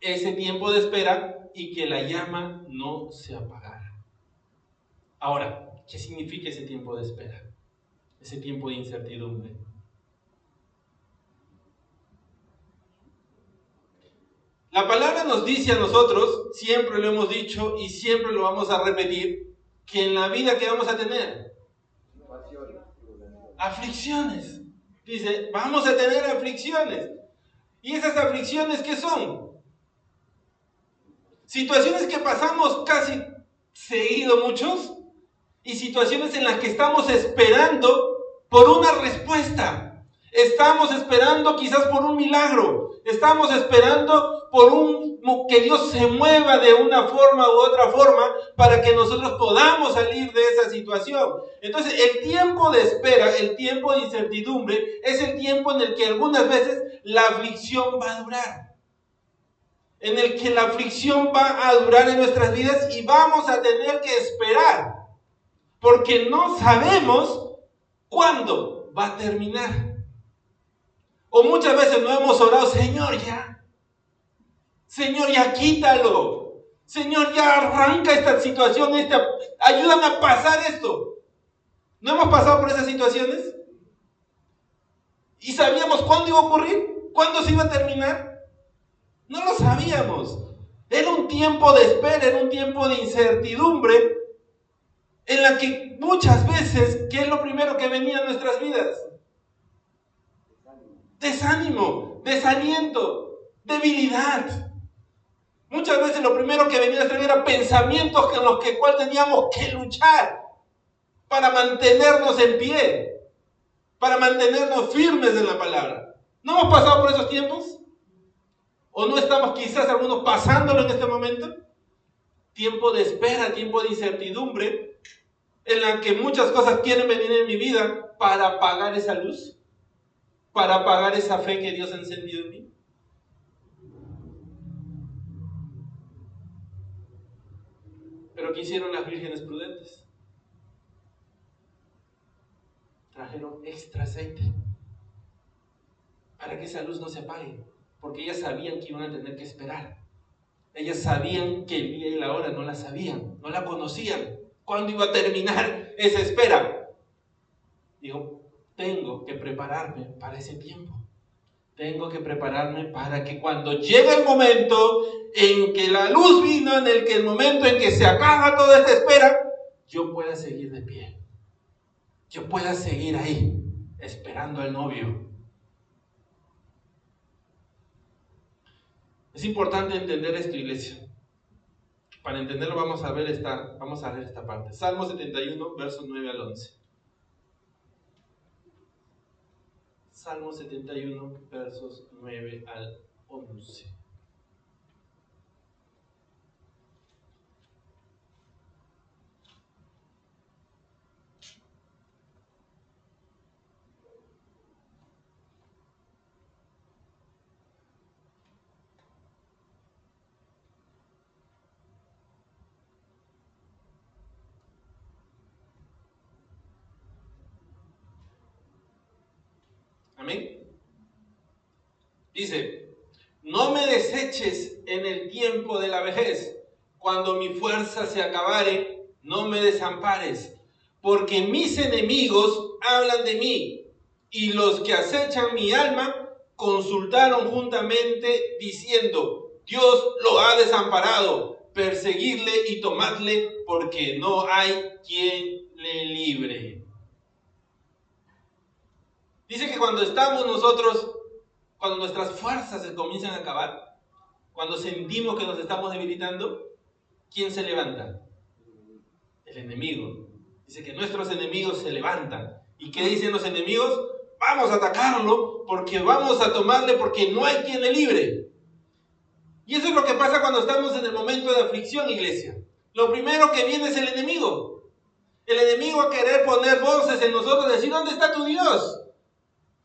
ese tiempo de espera y que la llama no se apagara. Ahora, ¿qué significa ese tiempo de espera? Ese tiempo de incertidumbre. La palabra nos dice a nosotros, siempre lo hemos dicho y siempre lo vamos a repetir, que en la vida que vamos a tener aflicciones. Dice, vamos a tener aflicciones. ¿Y esas aflicciones qué son? Situaciones que pasamos casi seguido muchos y situaciones en las que estamos esperando por una respuesta. Estamos esperando quizás por un milagro. Estamos esperando por que Dios se mueva de una forma u otra forma para que nosotros podamos salir de esa situación. Entonces, el tiempo de espera, el tiempo de incertidumbre, es el tiempo en el que algunas veces la aflicción va a durar. En el que la aflicción va a durar en nuestras vidas y vamos a tener que esperar. Porque no sabemos cuándo va a terminar. O muchas veces no hemos orado, Señor, ya. Señor, ya quítalo. Señor, ya arranca esta situación, ayúdame a pasar esto. ¿No hemos pasado por esas situaciones? ¿Y sabíamos cuándo iba a ocurrir? ¿Cuándo se iba a terminar? No lo sabíamos. Era un tiempo de espera, era un tiempo de incertidumbre en la que muchas veces, ¿qué es lo primero que venía a nuestras vidas? Desánimo, desaliento, debilidad. Muchas veces lo primero que venía a nuestra vida era pensamientos en los que cual teníamos que luchar para mantenernos en pie, para mantenernos firmes en la palabra. ¿No hemos pasado por esos tiempos? ¿O no estamos quizás algunos pasándolo en este momento? Tiempo de espera, tiempo de incertidumbre, en la que muchas cosas quieren venir en mi vida para apagar esa luz, para apagar esa fe que Dios ha encendido en mí. Pero ¿qué hicieron las vírgenes prudentes? Trajeron extra aceite para que esa luz no se apague, porque ellas sabían que iban a tener que esperar. Ellas sabían que el día y la hora no la sabían, no la conocían. ¿Cuándo iba a terminar esa espera? Dijo, tengo que prepararme para ese tiempo. Tengo que prepararme para que cuando llegue el momento en que la luz vino, el momento en que se acaba toda esta espera, yo pueda seguir de pie. Yo pueda seguir ahí, esperando al novio. Es importante entender esto, iglesia. Para entenderlo vamos a leer esta parte. Salmo 71, versos 9 al 11. Salmo 71, versos 9 al 11. Amén. Dice, no me deseches en el tiempo de la vejez. Cuando mi fuerza se acabare, no me desampares, porque mis enemigos hablan de mí, y los que acechan mi alma consultaron juntamente diciendo: Dios lo ha desamparado, perseguidle y tomadle, porque no hay quien le libre. Dice que cuando estamos nosotros, cuando nuestras fuerzas se comienzan a acabar, cuando sentimos que nos estamos debilitando, ¿quién se levanta? El enemigo. Dice que nuestros enemigos se levantan. ¿Y qué dicen los enemigos? Vamos a atacarlo, porque vamos a tomarle, porque no hay quien le libre. Y eso es lo que pasa cuando estamos en el momento de aflicción, iglesia. Lo primero que viene es el enemigo. El enemigo a querer poner voces en nosotros, decir: ¿dónde está tu Dios?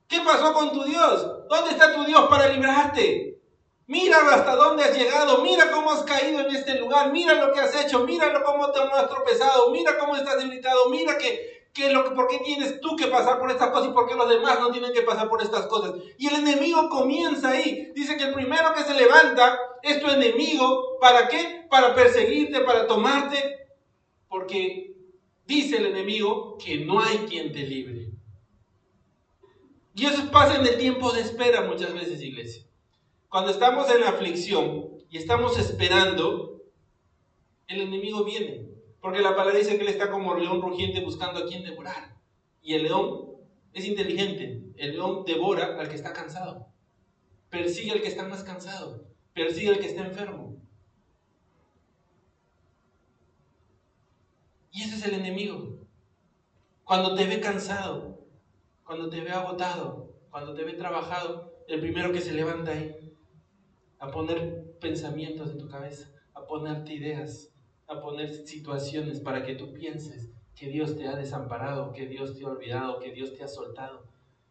¿Qué pasó con tu Dios? ¿Dónde está tu Dios para librarte? Mira hasta dónde has llegado, mira cómo has caído en este lugar, mira lo que has hecho, mira cómo te has tropezado, mira cómo estás debilitado, mira por qué tienes tú que pasar por estas cosas y por qué los demás no tienen que pasar por estas cosas. Y el enemigo comienza ahí. Dice que el primero que se levanta es tu enemigo. ¿Para qué? Para perseguirte, para tomarte, porque dice el enemigo que no hay quien te libre. Y eso pasa en el tiempo de espera muchas veces, iglesia. Cuando estamos en la aflicción y estamos esperando, el enemigo viene. Porque la palabra dice que él está como león rugiente buscando a quien devorar. Y el león es inteligente. El león devora al que está cansado. Persigue al que está más cansado. Persigue al que está enfermo. Y ese es el enemigo. Cuando te ve cansado, cuando te ve agotado, cuando te ve trabajado, el primero que se levanta ahí a poner pensamientos en tu cabeza, a ponerte ideas, a poner situaciones para que tú pienses que Dios te ha desamparado, que Dios te ha olvidado, que Dios te ha soltado,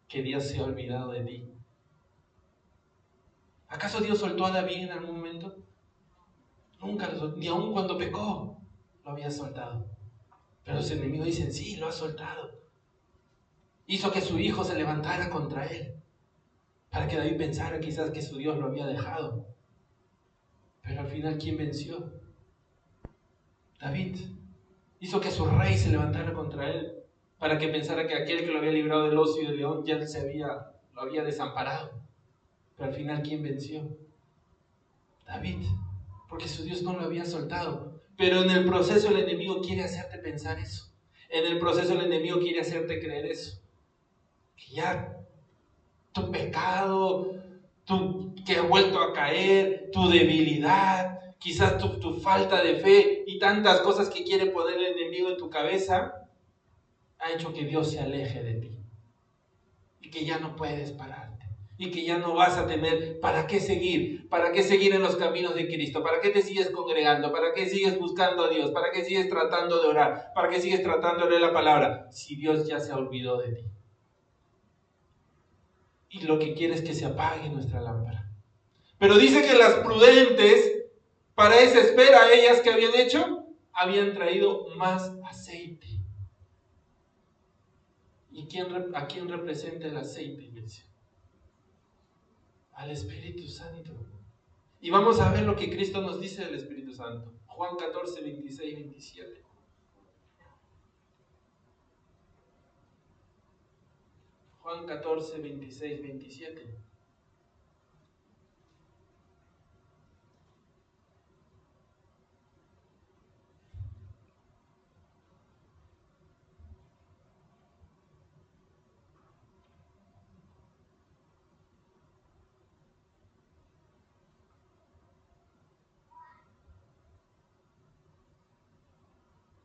que Dios se ha olvidado de ti. ¿Acaso Dios soltó a David en algún momento? Nunca lo soltó, ni aun cuando pecó lo había soltado. Pero los enemigos dicen: sí, lo ha soltado. Hizo que su hijo se levantara contra él, para que David pensara quizás que su Dios lo había dejado. Pero al final, ¿quién venció? David. Hizo que su rey se levantara contra él, para que pensara que aquel que lo había librado del oso y del león ya lo había desamparado. Pero al final, ¿quién venció? David, porque su Dios no lo había soltado. Pero en el proceso el enemigo quiere hacerte pensar eso. En el proceso el enemigo quiere hacerte creer eso. Que ya tu pecado, tú que has vuelto a caer, tu debilidad, quizás tu falta de fe y tantas cosas que quiere poner el enemigo en tu cabeza, ha hecho que Dios se aleje de ti. Y que ya no puedes pararte. Y que ya no vas a tener para qué seguir. ¿Para qué seguir en los caminos de Cristo? ¿Para qué te sigues congregando? ¿Para qué sigues buscando a Dios? ¿Para qué sigues tratando de orar? ¿Para qué sigues tratando de leer la palabra? Si Dios ya se olvidó de ti. Y lo que quiere es que se apague nuestra lámpara. Pero dice que las prudentes, para esa espera, ellas que habían hecho, habían traído más aceite. ¿Y a quién representa el aceite, iglesia? Al Espíritu Santo. Y vamos a ver lo que Cristo nos dice del Espíritu Santo. Juan 14, 26, 27. Juan 14, 26, 27.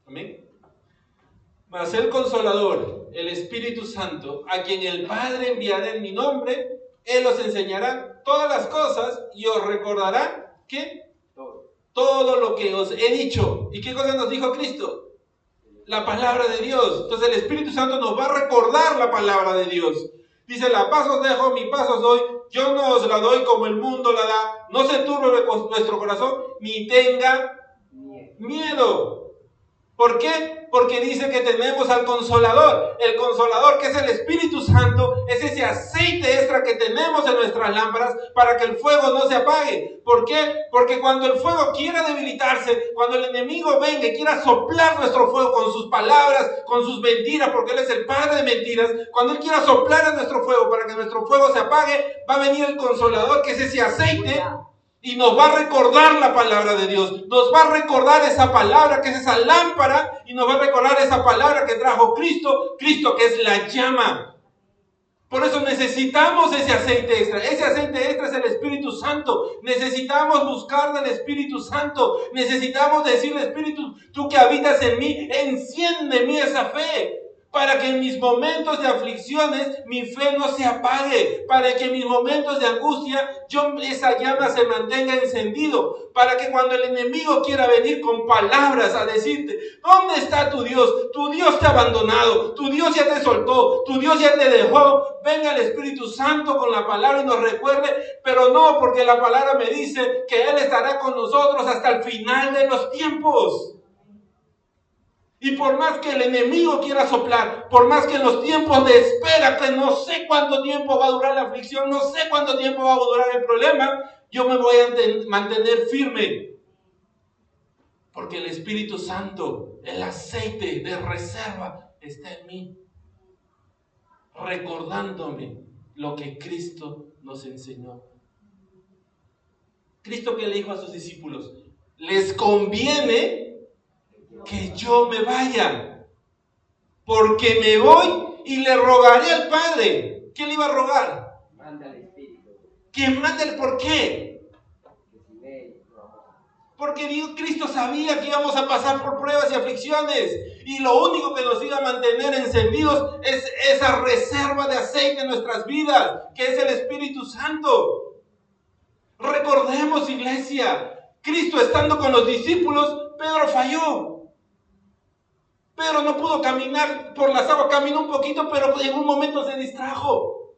Amén. Mas el Consolador, el Espíritu Santo, a quien el Padre enviará en mi nombre, Él os enseñará todas las cosas y os recordará ¿qué? Todo lo que os he dicho. ¿Y qué cosa nos dijo Cristo? La palabra de Dios. Entonces el Espíritu Santo nos va a recordar la palabra de Dios. Dice: la paz os dejo, mi paz os doy. Yo no os la doy como el mundo la da. No se turbe vuestro corazón, ni tenga miedo. ¿Por qué? Porque dice que tenemos al Consolador. El Consolador, que es el Espíritu Santo, es ese aceite extra que tenemos en nuestras lámparas para que el fuego no se apague. ¿Por qué? Porque cuando el fuego quiera debilitarse, cuando el enemigo venga y quiera soplar nuestro fuego con sus palabras, con sus mentiras, porque Él es el padre de mentiras, cuando Él quiera soplar en nuestro fuego para que nuestro fuego se apague, va a venir el Consolador, que es ese aceite, y nos va a recordar la palabra de Dios, nos va a recordar esa palabra que es esa lámpara, y nos va a recordar esa palabra que trajo Cristo, Cristo que es la llama. Por eso necesitamos ese aceite extra. Ese aceite extra es el Espíritu Santo. Necesitamos buscar del Espíritu Santo. Necesitamos decirle, Espíritu, tú que habitas en mí, enciende en mí esa fe. Para que en mis momentos de aflicciones mi fe no se apague. Para que en mis momentos de angustia esa llama se mantenga encendido. Para que cuando el enemigo quiera venir con palabras a decirte, ¿dónde está tu Dios? Tu Dios te ha abandonado. Tu Dios ya te soltó. Tu Dios ya te dejó. Venga el Espíritu Santo con la palabra y nos recuerde. Pero no, porque la palabra me dice que Él estará con nosotros hasta el final de los tiempos. Y por más que el enemigo quiera soplar, por más que en los tiempos de espera, que no sé cuánto tiempo va a durar la aflicción, no sé cuánto tiempo va a durar el problema, yo me voy a mantener firme. Porque el Espíritu Santo, el aceite de reserva, está en mí. Recordándome lo que Cristo nos enseñó. Cristo, que le dijo a sus discípulos, les conviene que yo me vaya. Porque me voy y le rogaré al Padre. ¿Qué le iba a rogar? Manda al Espíritu. Que mande el por qué. Porque Cristo sabía que íbamos a pasar por pruebas y aflicciones. Y lo único que nos iba a mantener encendidos es esa reserva de aceite en nuestras vidas, que es el Espíritu Santo. Recordemos, iglesia, Cristo estando con los discípulos, Pedro falló. Pedro no pudo caminar por las aguas, caminó un poquito, pero en un momento se distrajo.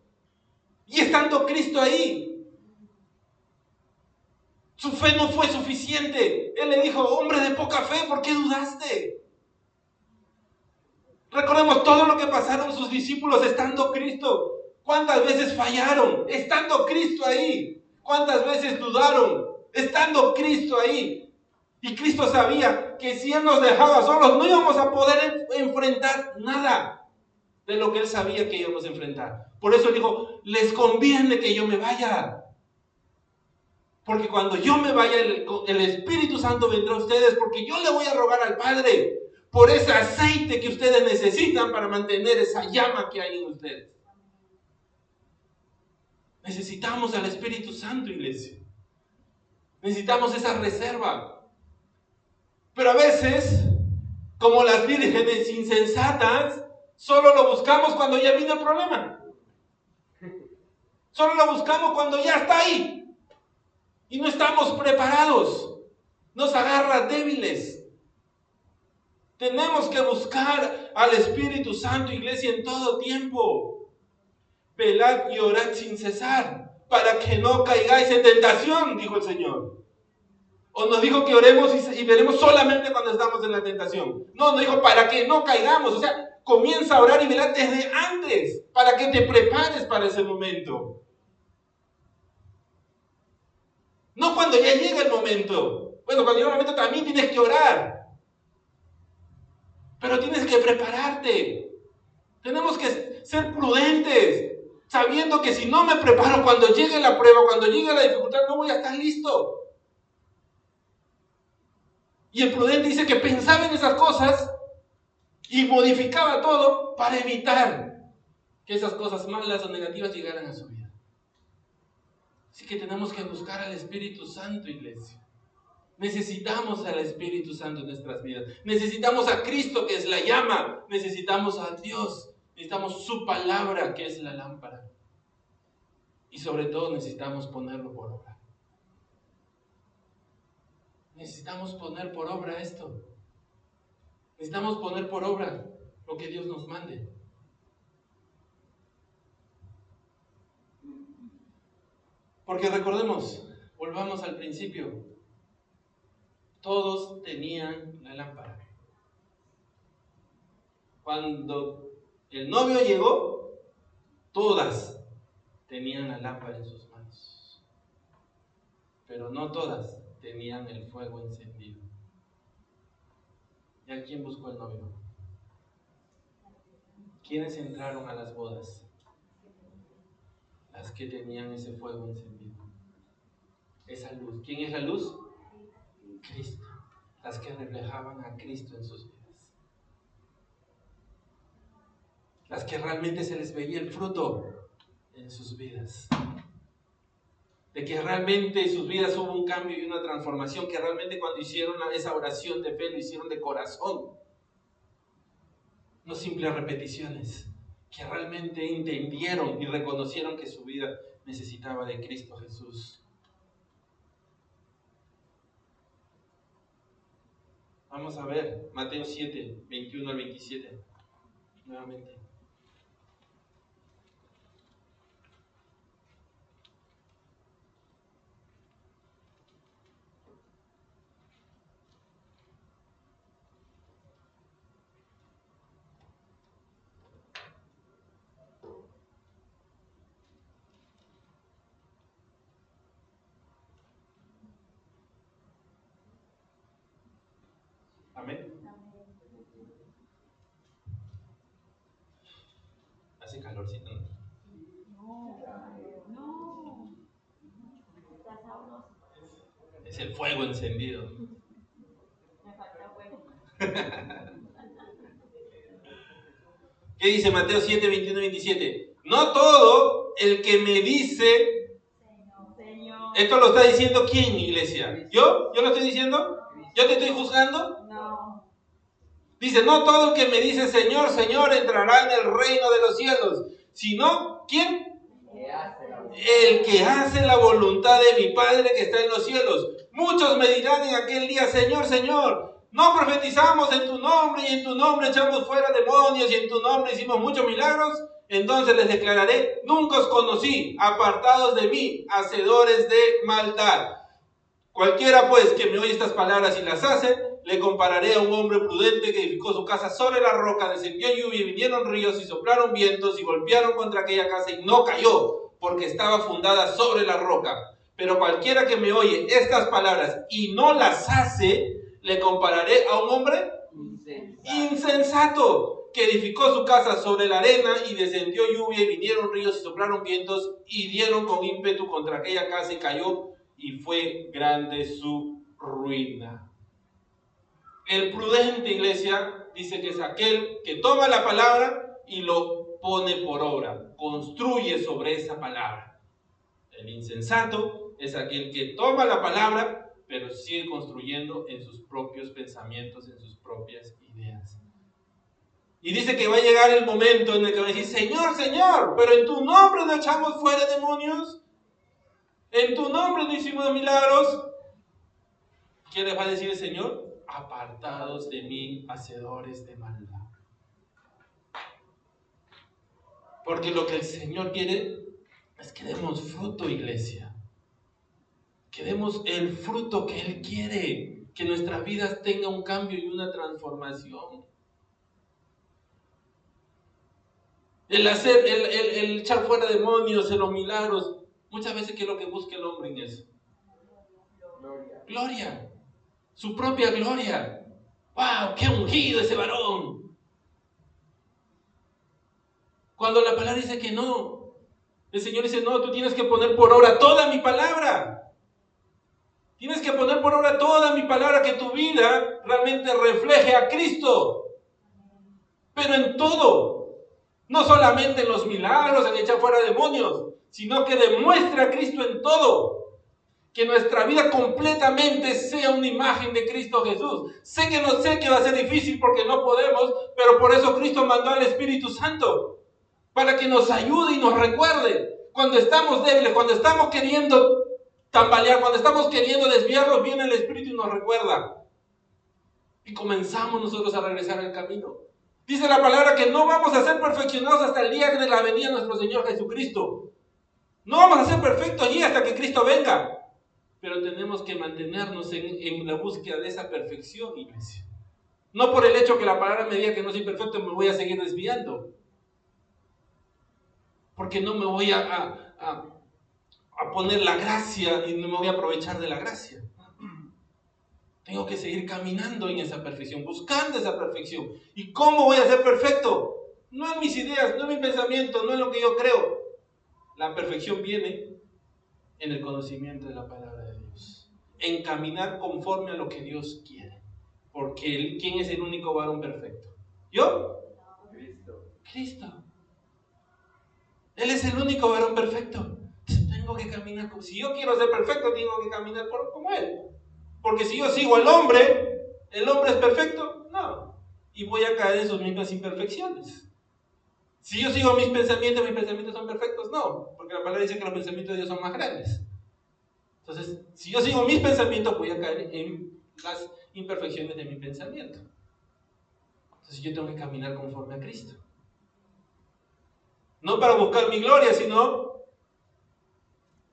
Y estando Cristo ahí, su fe no fue suficiente. Él le dijo, hombre de poca fe, ¿por qué dudaste? Recordemos todo lo que pasaron sus discípulos estando Cristo. ¿Cuántas veces fallaron estando Cristo ahí? ¿Cuántas veces dudaron estando Cristo ahí? Y Cristo sabía que si Él nos dejaba solos, no íbamos a poder enfrentar nada de lo que Él sabía que íbamos a enfrentar. Por eso dijo, les conviene que yo me vaya. Porque cuando yo me vaya, el Espíritu Santo vendrá a ustedes, porque yo le voy a rogar al Padre por ese aceite que ustedes necesitan para mantener esa llama que hay en ustedes. Necesitamos al Espíritu Santo, iglesia. Necesitamos esa reserva. Pero a veces, como las vírgenes insensatas, solo lo buscamos cuando ya vino el problema. Solo lo buscamos cuando ya está ahí. Y no estamos preparados. Nos agarra débiles. Tenemos que buscar al Espíritu Santo, iglesia, en todo tiempo. Velad y orad sin cesar, para que no caigáis en tentación, dijo el Señor. O nos dijo que oremos y veremos solamente cuando estamos en la tentación. No, nos dijo para que no caigamos. O sea, comienza a orar y velar desde antes, para que te prepares para ese momento. No cuando ya llega el momento. Bueno, cuando llega el momento también tienes que orar. Pero tienes que prepararte. Tenemos que ser prudentes, sabiendo que si no me preparo cuando llegue la prueba, cuando llegue la dificultad, no voy a estar listo. Y el prudente dice que pensaba en esas cosas y modificaba todo para evitar que esas cosas malas o negativas llegaran a su vida. Así que tenemos que buscar al Espíritu Santo, iglesia. Necesitamos al Espíritu Santo en nuestras vidas. Necesitamos a Cristo, que es la llama. Necesitamos a Dios. Necesitamos su palabra, que es la lámpara. Y sobre todo necesitamos ponerlo por obra. Necesitamos poner por obra esto. Necesitamos poner por obra lo que Dios nos mande. Porque recordemos, volvamos al principio. Todos tenían la lámpara. Cuando el novio llegó, todas tenían la lámpara en sus manos, pero no todas tenían el fuego encendido. ¿Y a quién buscó el novio? ¿Quiénes entraron a las bodas? Las que tenían ese fuego encendido, esa luz. ¿Quién es la luz? Cristo. Las que reflejaban a Cristo en sus vidas, las que realmente se les veía el fruto en sus vidas, de que realmente en sus vidas hubo un cambio y una transformación, que realmente cuando hicieron esa oración de fe lo hicieron de corazón, no simples repeticiones, que realmente entendieron y reconocieron que su vida necesitaba de Cristo Jesús. Vamos a ver Mateo 7, 21 al 27, nuevamente. Amén. Hace calorcito, ¿no? No. Está sabroso. Es el fuego encendido. Me falta huevo. ¿Qué dice Mateo 7, 21 y 27? No todo el que me dice... Señor. ¿Esto lo está diciendo quién, iglesia? ¿Yo? ¿Yo lo estoy diciendo? ¿Yo te estoy juzgando? No. Dice, no todo el que me dice Señor, Señor entrará en el reino de los cielos, sino, ¿quién? El que hace la voluntad de mi Padre que está en los cielos. Muchos me dirán en aquel día, Señor, Señor, no profetizamos en tu nombre y en tu nombre echamos fuera demonios y en tu nombre hicimos muchos milagros. Entonces les declararé, nunca os conocí, apartados de mí, hacedores de maldad. Cualquiera pues que me oye estas palabras y las hace, le compararé a un hombre prudente que edificó su casa sobre la roca, descendió lluvia y vinieron ríos y soplaron vientos y golpearon contra aquella casa y no cayó, porque estaba fundada sobre la roca. Pero cualquiera que me oye estas palabras y no las hace, le compararé a un hombre insensato que edificó su casa sobre la arena y descendió lluvia y vinieron ríos y soplaron vientos y dieron con ímpetu contra aquella casa y cayó y fue grande su ruina. El prudente, iglesia, dice que es aquel que toma la palabra y lo pone por obra, construye sobre esa palabra. El insensato es aquel que toma la palabra, pero sigue construyendo en sus propios pensamientos, en sus propias ideas. Y dice que va a llegar el momento en el que va a decir, Señor, Señor, pero en tu nombre no echamos fuera demonios, en tu nombre no hicimos milagros. ¿Qué les va a decir el Señor? Apartados de mí, hacedores de maldad. Porque lo que el Señor quiere es que demos fruto, iglesia. Que demos el fruto que Él quiere. Que nuestras vidas tengan un cambio y una transformación. El echar fuera demonios, en los milagros. Muchas veces, ¿qué es lo que busca el hombre en eso? Gloria. Su propia gloria. ¡Wow! ¡Qué ungido ese varón! Cuando la palabra dice que no, el Señor dice, no, tú tienes que poner por obra toda mi palabra. Tienes que poner por obra toda mi palabra, que tu vida realmente refleje a Cristo. Pero en todo, no solamente en los milagros, en echar fuera demonios, sino que demuestre a Cristo en todo. Que nuestra vida completamente sea una imagen de Cristo Jesús. Sé que va a ser difícil porque no podemos, pero por eso Cristo mandó al Espíritu Santo, para que nos ayude y nos recuerde. Cuando estamos débiles, cuando estamos queriendo tambalear, cuando estamos queriendo desviarnos, viene el Espíritu y nos recuerda. Y comenzamos nosotros a regresar al camino. Dice la palabra que no vamos a ser perfeccionados hasta el día de la venida de nuestro Señor Jesucristo. No vamos a ser perfectos allí hasta que Cristo venga. Pero tenemos que mantenernos en la búsqueda de esa perfección, iglesia. No por el hecho que la palabra me diga que no soy perfecto me voy a seguir desviando. Porque no me voy a poner la gracia y no me voy a aprovechar de la gracia. Tengo que seguir caminando en esa perfección, buscando esa perfección. ¿Y cómo voy a ser perfecto? No en mis ideas, no en mi pensamiento, no en lo que yo creo. La perfección viene en el conocimiento de la palabra de Dios. En caminar conforme a lo que Dios quiere. Porque ¿quién es el único varón perfecto? ¿Yo? Cristo. Él es el único varón perfecto. Tengo que caminar como... Si yo quiero ser perfecto, tengo que caminar como Él. Porque si yo sigo al hombre, ¿el hombre es perfecto? No. Y voy a caer en sus mismas imperfecciones. Si yo sigo mis pensamientos son perfectos. No. Porque la palabra dice que los pensamientos de Dios son más grandes. Entonces, si yo sigo mis pensamientos, voy a caer en las imperfecciones de mi pensamiento. Entonces yo tengo que caminar conforme a Cristo. No para buscar mi gloria, sino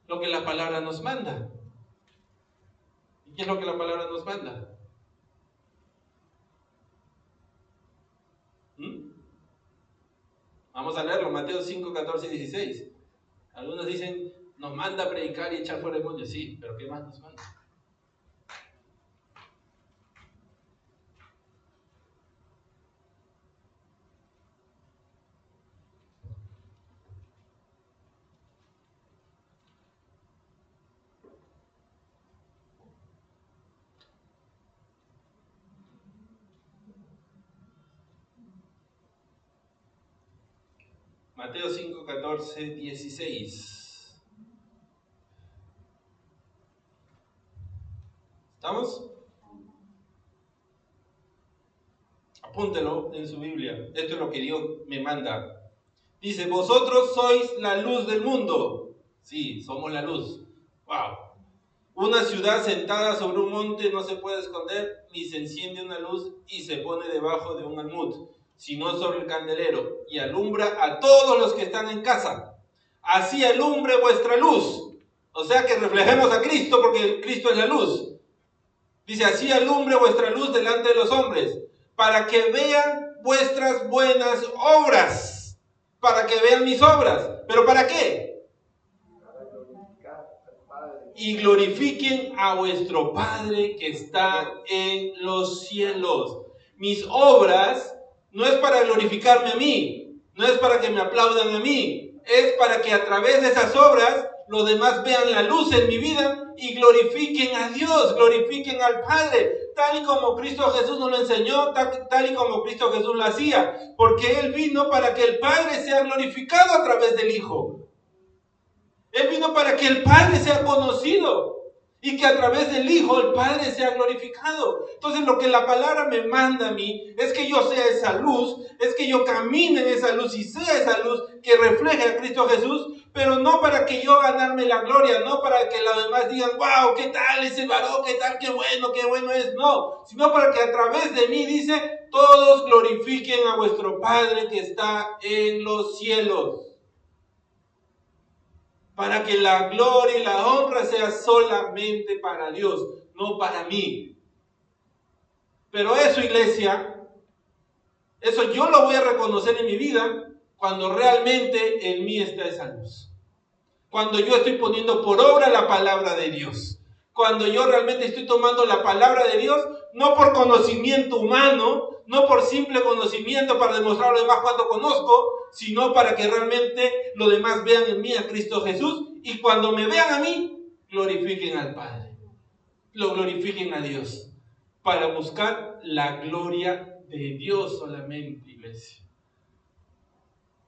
lo que la palabra nos manda. ¿Y qué es lo que la palabra nos manda? Vamos a leerlo, Mateo 5, 14 y 16. Algunos dicen, nos manda a predicar y echar fuera demonios. Sí, pero ¿qué más nos manda? Mateo 5, 14, 16. ¿Estamos? Apúntelo en su Biblia. Esto es lo que Dios me manda. Dice, vosotros sois la luz del mundo. Sí, somos la luz. Wow. Una ciudad sentada sobre un monte no se puede esconder, ni se enciende una luz y se pone debajo de un almud, sino sobre el candelero, y alumbra a todos los que están en casa. Así alumbre vuestra luz. O sea que reflejemos a Cristo, porque Cristo es la luz. Dice, así alumbre vuestra luz delante de los hombres, para que vean vuestras buenas obras. Para que vean mis obras. ¿Pero para qué? Y glorifiquen a vuestro Padre que está en los cielos. Mis obras no es para glorificarme a mí, no es para que me aplaudan a mí, es para que a través de esas obras los demás vean la luz en mi vida y glorifiquen a Dios, glorifiquen al Padre, tal y como Cristo Jesús nos lo enseñó, tal y como Cristo Jesús lo hacía, porque Él vino para que el Padre sea glorificado a través del Hijo. Él vino para que el Padre sea conocido y que a través del Hijo el Padre sea glorificado. Entonces lo que la palabra me manda a mí es que yo sea esa luz, es que yo camine en esa luz y sea esa luz que refleje a Cristo Jesús, pero no para que yo ganarme la gloria, no para que los demás digan, wow, qué tal ese varón, qué tal, qué bueno es, no, sino para que a través de mí, dice, todos glorifiquen a vuestro Padre que está en los cielos. Para que la gloria y la honra sea solamente para Dios, no para mí. Pero eso, iglesia, eso yo lo voy a reconocer en mi vida cuando realmente en mí está esa luz. Cuando yo estoy poniendo por obra la palabra de Dios. Cuando yo realmente estoy tomando la palabra de Dios, no por conocimiento humano, no por simple conocimiento para demostrar a los demás cuánto conozco, sino para que realmente los demás vean en mí a Cristo Jesús y cuando me vean a mí, glorifiquen al Padre, lo glorifiquen a Dios, para buscar la gloria de Dios solamente, iglesia.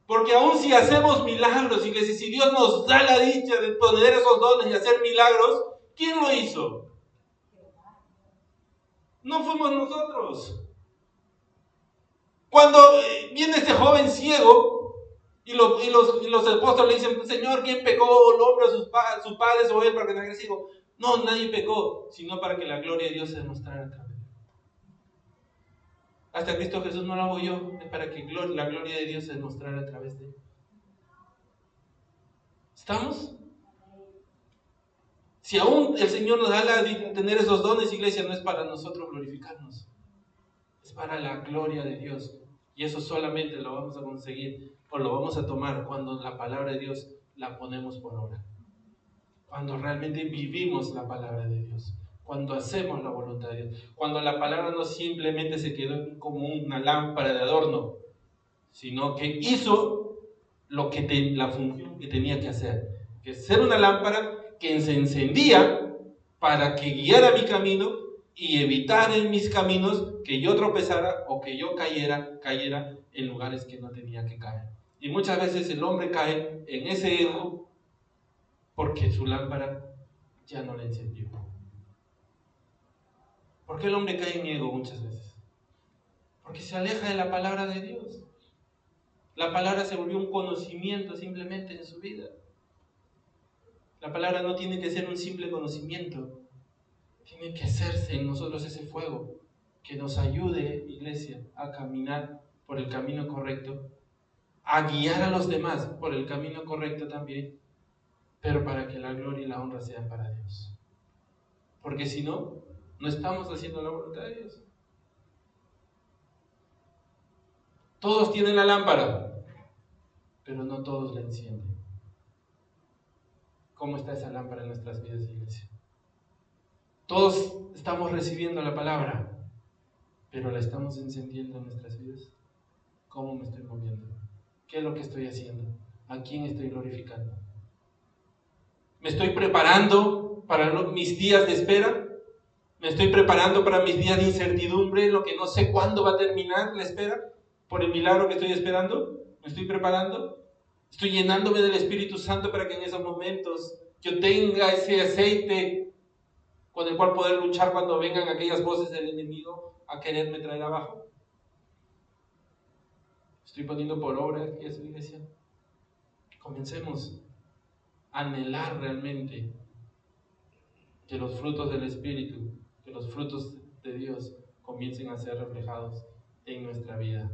Porque aun si hacemos milagros, iglesia, si Dios nos da la dicha de poner esos dones y hacer milagros, ¿quién lo hizo? No fuimos nosotros. Cuando viene este joven ciego y los apóstoles le dicen, Señor, ¿quién pecó? ¿El hombre, sus padres o él para que naciera ciego? No, nadie pecó, sino para que la gloria de Dios se demostrara a través de él. Hasta Cristo Jesús no lo hago yo, es para que la gloria de Dios se demostrara a través de él. ¿Estamos? Si aún el Señor nos da la de tener esos dones, iglesia, no es para nosotros glorificarnos. es para la gloria de Dios. Y eso solamente lo vamos a conseguir o lo vamos a tomar cuando la palabra de Dios la ponemos por obra. Cuando realmente vivimos la palabra de Dios. Cuando hacemos la voluntad de Dios. Cuando la palabra no simplemente se quedó como una lámpara de adorno, sino que hizo la función que tenía que hacer. Que ser una lámpara que se encendía para que guiara mi camino y evitar en mis caminos que yo tropezara o que yo cayera en lugares que no tenía que caer. Y muchas veces el hombre cae en ese ego porque su lámpara ya no le encendió. ¿Por qué el hombre cae en ego muchas veces? Porque se aleja de la palabra de Dios. La palabra se volvió un conocimiento simplemente en su vida. La palabra no tiene que ser un simple conocimiento. Tiene que hacerse en nosotros ese fuego que nos ayude, iglesia, a caminar por el camino correcto, a guiar a los demás por el camino correcto también, pero para que la gloria y la honra sean para Dios. Porque si no, no estamos haciendo la voluntad de Dios. Todos tienen la lámpara, pero no todos la encienden. ¿Cómo está esa lámpara en nuestras vidas, iglesia? Todos estamos recibiendo la palabra, pero la estamos encendiendo en nuestras vidas. ¿Cómo me estoy moviendo? ¿Qué es lo que estoy haciendo? ¿A quién estoy glorificando? ¿Me estoy preparando para mis días de espera? ¿Me estoy preparando para mis días de incertidumbre, lo que no sé cuándo va a terminar la espera? ¿Por el milagro que estoy esperando? ¿Me estoy preparando? ¿Estoy llenándome del Espíritu Santo para que en esos momentos yo tenga ese aceite con el cual poder luchar cuando vengan aquellas voces del enemigo a quererme traer abajo? ¿Estoy poniendo por obra eso, iglesia? Comencemos a anhelar realmente que los frutos del Espíritu, que los frutos de Dios comiencen a ser reflejados en nuestra vida.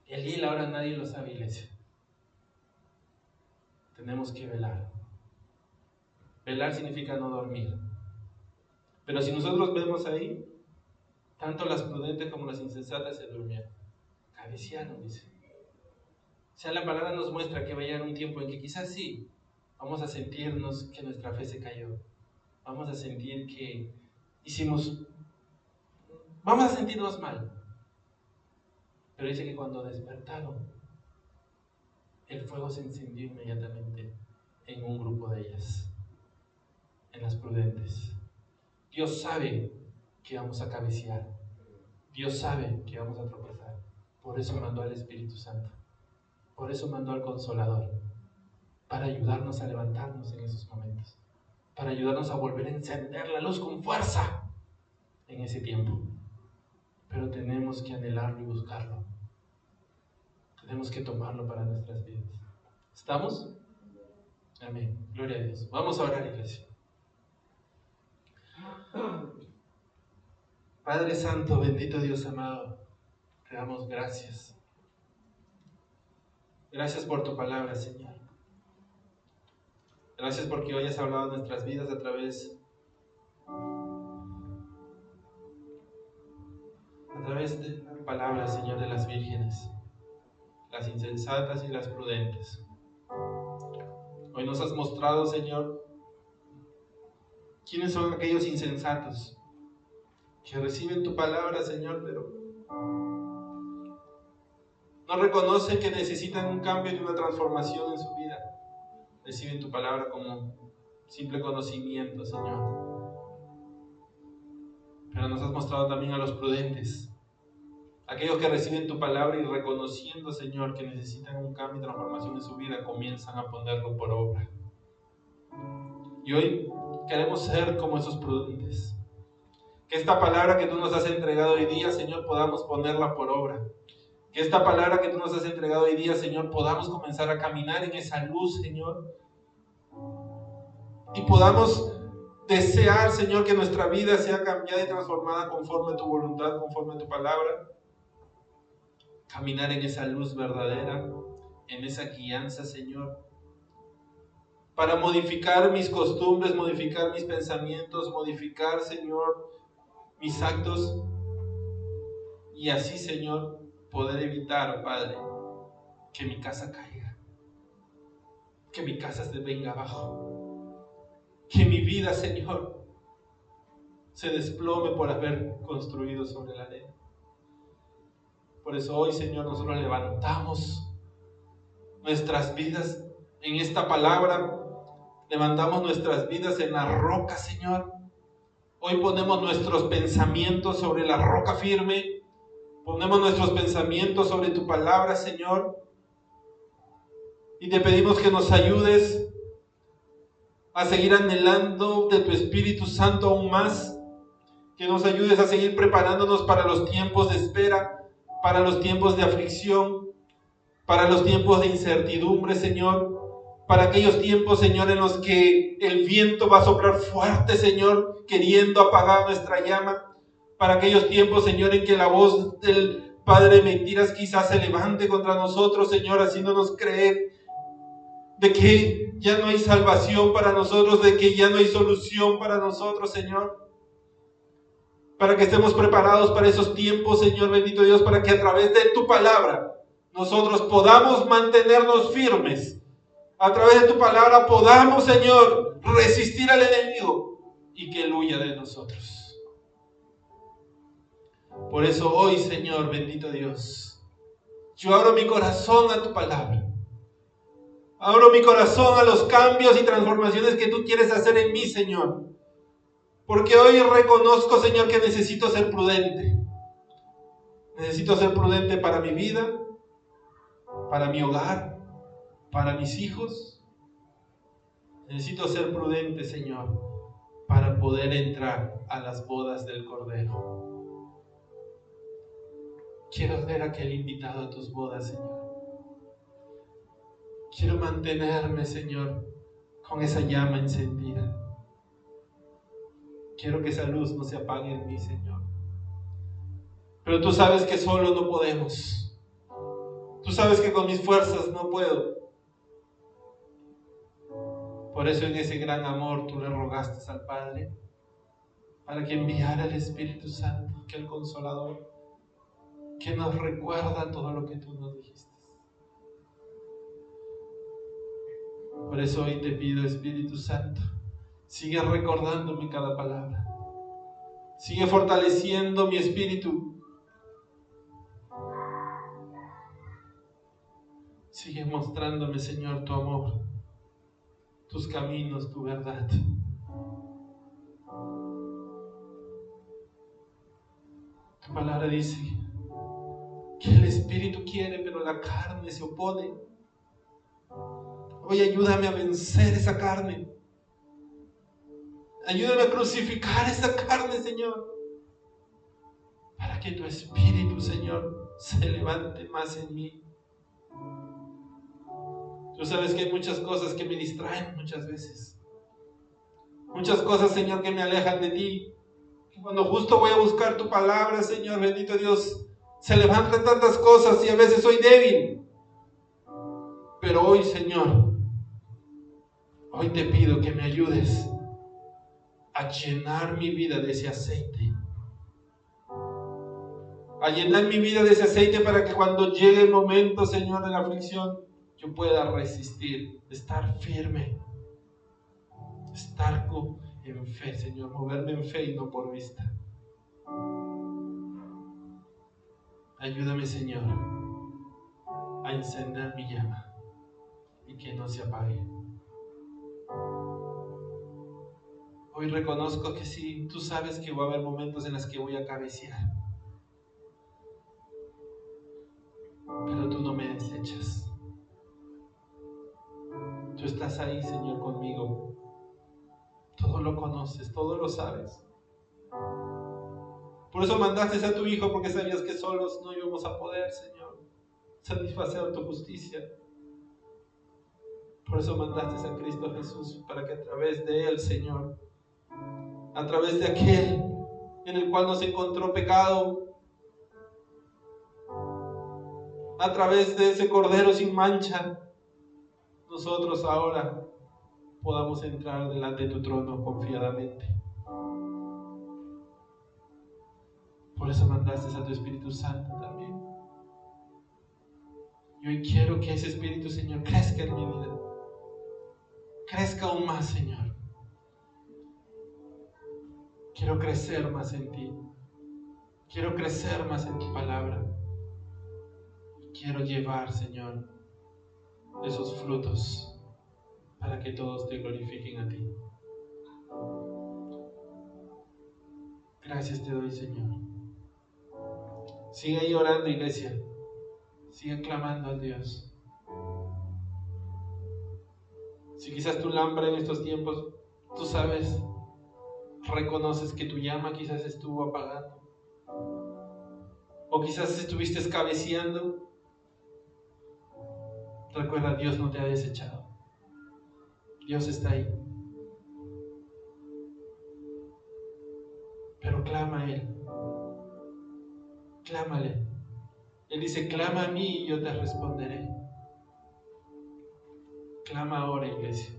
El día y la hora nadie lo sabe, iglesia. Tenemos que velar. Velar significa no dormir. Pero si nosotros vemos ahí, tanto las prudentes como las insensatas se durmieron. Cabecearon, dice. O sea, la palabra nos muestra que va a llegar un tiempo en que quizás sí, vamos a sentirnos que nuestra fe se cayó. Vamos a sentir que vamos a sentirnos mal. Pero dice que cuando despertaron, el fuego se encendió inmediatamente en un grupo de ellas, en las prudentes. Dios sabe que vamos a cabecear. Dios sabe que vamos a tropezar. Por eso mandó al Espíritu Santo. Por eso mandó al Consolador. Para ayudarnos a levantarnos en esos momentos. Para ayudarnos a volver a encender la luz con fuerza en ese tiempo. Pero tenemos que anhelarlo y buscarlo. Tenemos que tomarlo para nuestras vidas. ¿Estamos? Amén. Gloria a Dios. Vamos a orar, iglesia. Padre Santo, bendito Dios amado, te damos gracias. Gracias por tu palabra, Señor. Gracias porque hoy has hablado de nuestras vidas a través de tu palabra, Señor, de las vírgenes, las insensatas y las prudentes. Hoy nos has mostrado, Señor, quiénes son aquellos insensatos que reciben tu palabra, Señor, pero no reconocen que necesitan un cambio y una transformación en su vida. Reciben tu palabra como simple conocimiento, Señor. Pero nos has mostrado también a los prudentes, aquellos que reciben tu palabra y reconociendo, Señor, que necesitan un cambio y transformación en su vida, comienzan a ponerlo por obra. Y hoy queremos ser como esos prudentes. Que esta palabra que tú nos has entregado hoy día, Señor, podamos ponerla por obra. Que esta palabra que tú nos has entregado hoy día, Señor, podamos comenzar a caminar en esa luz, Señor. Y podamos desear, Señor, que nuestra vida sea cambiada y transformada conforme a tu voluntad, conforme a tu palabra. Caminar en esa luz verdadera, en esa guianza, Señor. Para modificar mis costumbres, modificar mis pensamientos, modificar, Señor, mis actos y así, Señor, poder evitar, Padre, que mi casa caiga, que mi casa se venga abajo, que mi vida, Señor, se desplome por haber construido sobre la arena. Por eso hoy, Señor, nosotros levantamos nuestras vidas en esta palabra, levantamos nuestras vidas en la roca, Señor. Hoy ponemos nuestros pensamientos sobre la roca firme, ponemos nuestros pensamientos sobre tu palabra, Señor, y te pedimos que nos ayudes a seguir anhelando de tu Espíritu Santo aún más, que nos ayudes a seguir preparándonos para los tiempos de espera, para los tiempos de aflicción, para los tiempos de incertidumbre, Señor, para aquellos tiempos, Señor, en los que el viento va a soplar fuerte, Señor, queriendo apagar nuestra llama, para aquellos tiempos, Señor, en que la voz del padre de mentiras quizás se levante contra nosotros, Señor, haciéndonos creer de que ya no hay salvación para nosotros, de que ya no hay solución para nosotros, Señor. Para que estemos preparados para esos tiempos, Señor bendito Dios, para que a través de tu palabra nosotros podamos mantenernos firmes. A través de tu palabra podamos, Señor, resistir al enemigo y que él huya de nosotros. Por eso hoy, Señor bendito Dios, yo abro mi corazón a tu palabra. Abro mi corazón a los cambios y transformaciones que tú quieres hacer en mí, Señor. Porque hoy reconozco, Señor, que necesito ser prudente. Necesito ser prudente para mi vida, para mi hogar, para mis hijos. Necesito ser prudente, Señor, para poder entrar a las bodas del Cordero. Quiero ser aquel invitado a tus bodas, Señor. Quiero mantenerme, Señor, con esa llama encendida. Quiero que esa luz no se apague en mí, Señor. Pero tú sabes que solo no podemos. Tú sabes que con mis fuerzas no puedo. Por eso en ese gran amor tú le rogaste al Padre para que enviara el Espíritu Santo, que el Consolador, que nos recuerda todo lo que tú nos dijiste. Por eso hoy te pido, Espíritu Santo, sigue recordándome cada palabra. Sigue fortaleciendo mi espíritu. Sigue mostrándome, Señor, tu amor, tus caminos, tu verdad. Tu palabra dice que el espíritu quiere, pero la carne se opone. Hoy ayúdame a vencer esa carne. Ayúdame a crucificar esa carne, Señor, para que tu espíritu, Señor, se levante más en mí. Tú sabes que hay muchas cosas que me distraen muchas veces. Muchas cosas, Señor, que me alejan de ti. Cuando justo voy a buscar tu palabra, Señor, bendito Dios, se levantan tantas cosas y a veces soy débil. Pero hoy, Señor, hoy te pido que me ayudes a llenar mi vida de ese aceite. A llenar mi vida de ese aceite para que cuando llegue el momento, Señor, de la aflicción, yo pueda resistir, estar firme, estar en fe, Señor, moverme en fe y no por vista. Ayúdame, Señor, a encender mi llama y que no se apague. Hoy reconozco que sí, tú sabes que va a haber momentos en los que voy a cabecear, pero tú no me desechas. Tú estás ahí, Señor, conmigo. Todo lo conoces, todo lo sabes. Por eso mandaste a tu Hijo, porque sabías que solos no íbamos a poder, Señor, satisfacer tu justicia. Por eso mandaste a Cristo Jesús, para que a través de Él, Señor, a través de aquel en el cual nos encontró pecado, a través de ese Cordero sin mancha, nosotros ahora podamos entrar delante de tu trono confiadamente. Por eso mandaste a tu Espíritu Santo también. Y hoy quiero que ese Espíritu, Señor, crezca en mi vida. Crezca aún más, Señor. Quiero crecer más en ti. Quiero crecer más en tu palabra. Quiero llevar, Señor, esos frutos para que todos te glorifiquen a ti. Gracias te doy, Señor. Sigue ahí orando, iglesia. Sigue clamando al Dios. Si quizás tu lámpara en estos tiempos, tú sabes, reconoces que tu llama quizás estuvo apagando. O quizás estuviste escabeciendo. Recuerda, Dios no te ha desechado. Dios está ahí. Pero clama a Él. Clámale. Él dice, clama a mí y yo te responderé. Clama ahora, iglesia.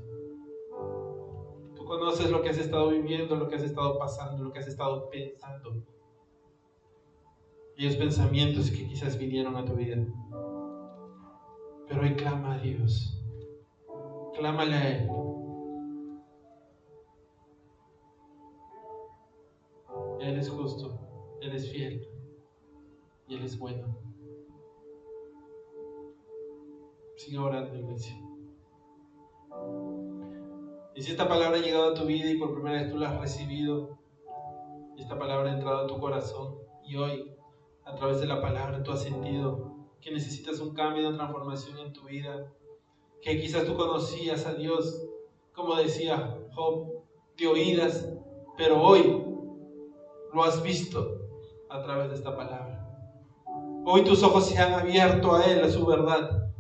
Tú conoces lo que has estado viviendo, lo que has estado pasando, lo que has estado pensando. Aquellos pensamientos que quizás vinieron a tu vida. Pero hoy clama a Dios. Clámale a Él. Él es justo, Él es fiel y Él es bueno. Sigue orando, iglesia. Y si esta palabra ha llegado a tu vida y por primera vez tú la has recibido, y esta palabra ha entrado a tu corazón, y hoy, a través de la palabra, tú has sentido que necesitas un cambio, una transformación en tu vida, que quizás tú conocías a Dios, como decía Job, de oídas, pero hoy lo has visto a través de esta palabra. Hoy tus ojos se han abierto a Él, a su verdad.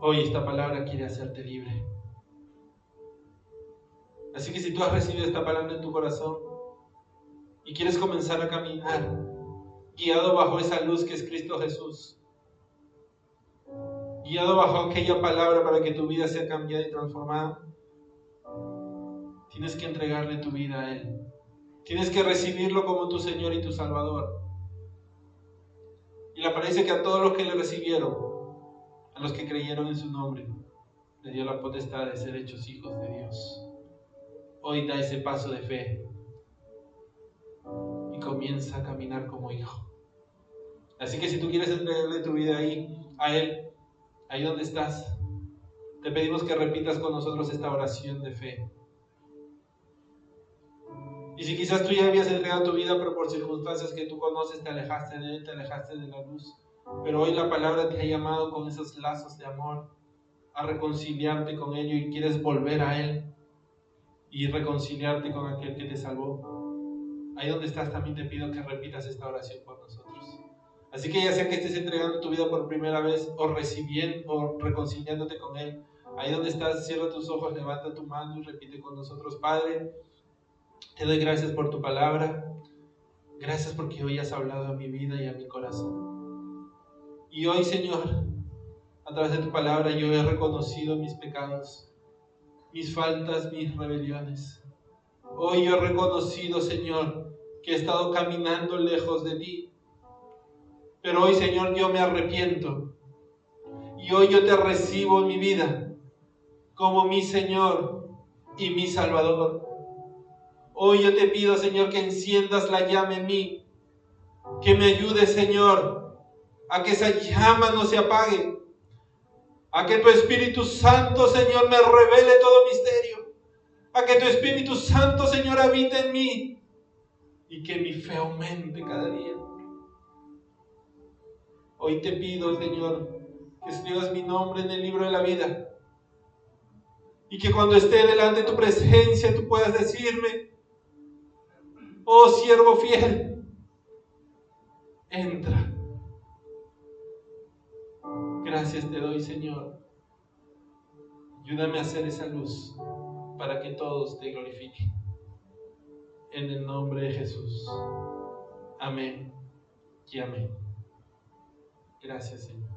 Hoy esta palabra quiere hacerte libre. Así que si tú has recibido esta palabra en tu corazón y quieres comenzar a caminar guiado bajo esa luz que es Cristo Jesús, guiado bajo aquella palabra para que tu vida sea cambiada y transformada, tienes que entregarle tu vida a Él. Tienes que recibirlo como tu Señor y tu Salvador. Y le parece que a todos los que le recibieron, a los que creyeron en su nombre, le dio la potestad de ser hechos hijos de Dios. Hoy da ese paso de fe y comienza a caminar como hijo. Así que si tú quieres entregarle tu vida ahí, a Él, ahí donde estás, te pedimos que repitas con nosotros esta oración de fe. Y si quizás tú ya habías entregado tu vida, pero por circunstancias que tú conoces te alejaste de Él, te alejaste de la luz, pero hoy la palabra te ha llamado con esos lazos de amor a reconciliarte con ello y quieres volver a Él y reconciliarte con aquel que te salvó. Ahí donde estás también te pido que repitas esta oración con nosotros. Así que ya sea que estés entregando tu vida por primera vez o recibiendo o reconciliándote con Él, ahí donde estás, cierra tus ojos, levanta tu mano y repite con nosotros. Padre, te doy gracias por tu palabra. Gracias porque hoy has hablado a mi vida y a mi corazón. Y hoy, Señor, a través de tu palabra yo he reconocido mis pecados, mis faltas, mis rebeliones. Hoy yo he reconocido, Señor, que he estado caminando lejos de ti. Pero hoy, Señor, yo me arrepiento. Y hoy yo te recibo en mi vida como mi Señor y mi Salvador. Hoy yo te pido, Señor, que enciendas la llama en mí. Que me ayudes, Señor, a que esa llama no se apague. A que tu Espíritu Santo, Señor, me revele todo misterio. A que tu Espíritu Santo, Señor, habite en mí. Y que mi fe aumente cada día. Hoy te pido, Señor, que escribas mi nombre en el libro de la vida. Y que cuando esté delante de tu presencia tú puedas decirme: oh siervo fiel, entra. Gracias te doy, Señor. Ayúdame a hacer esa luz para que todos te glorifiquen. En el nombre de Jesús. Amén y amén. Gracias, Señor.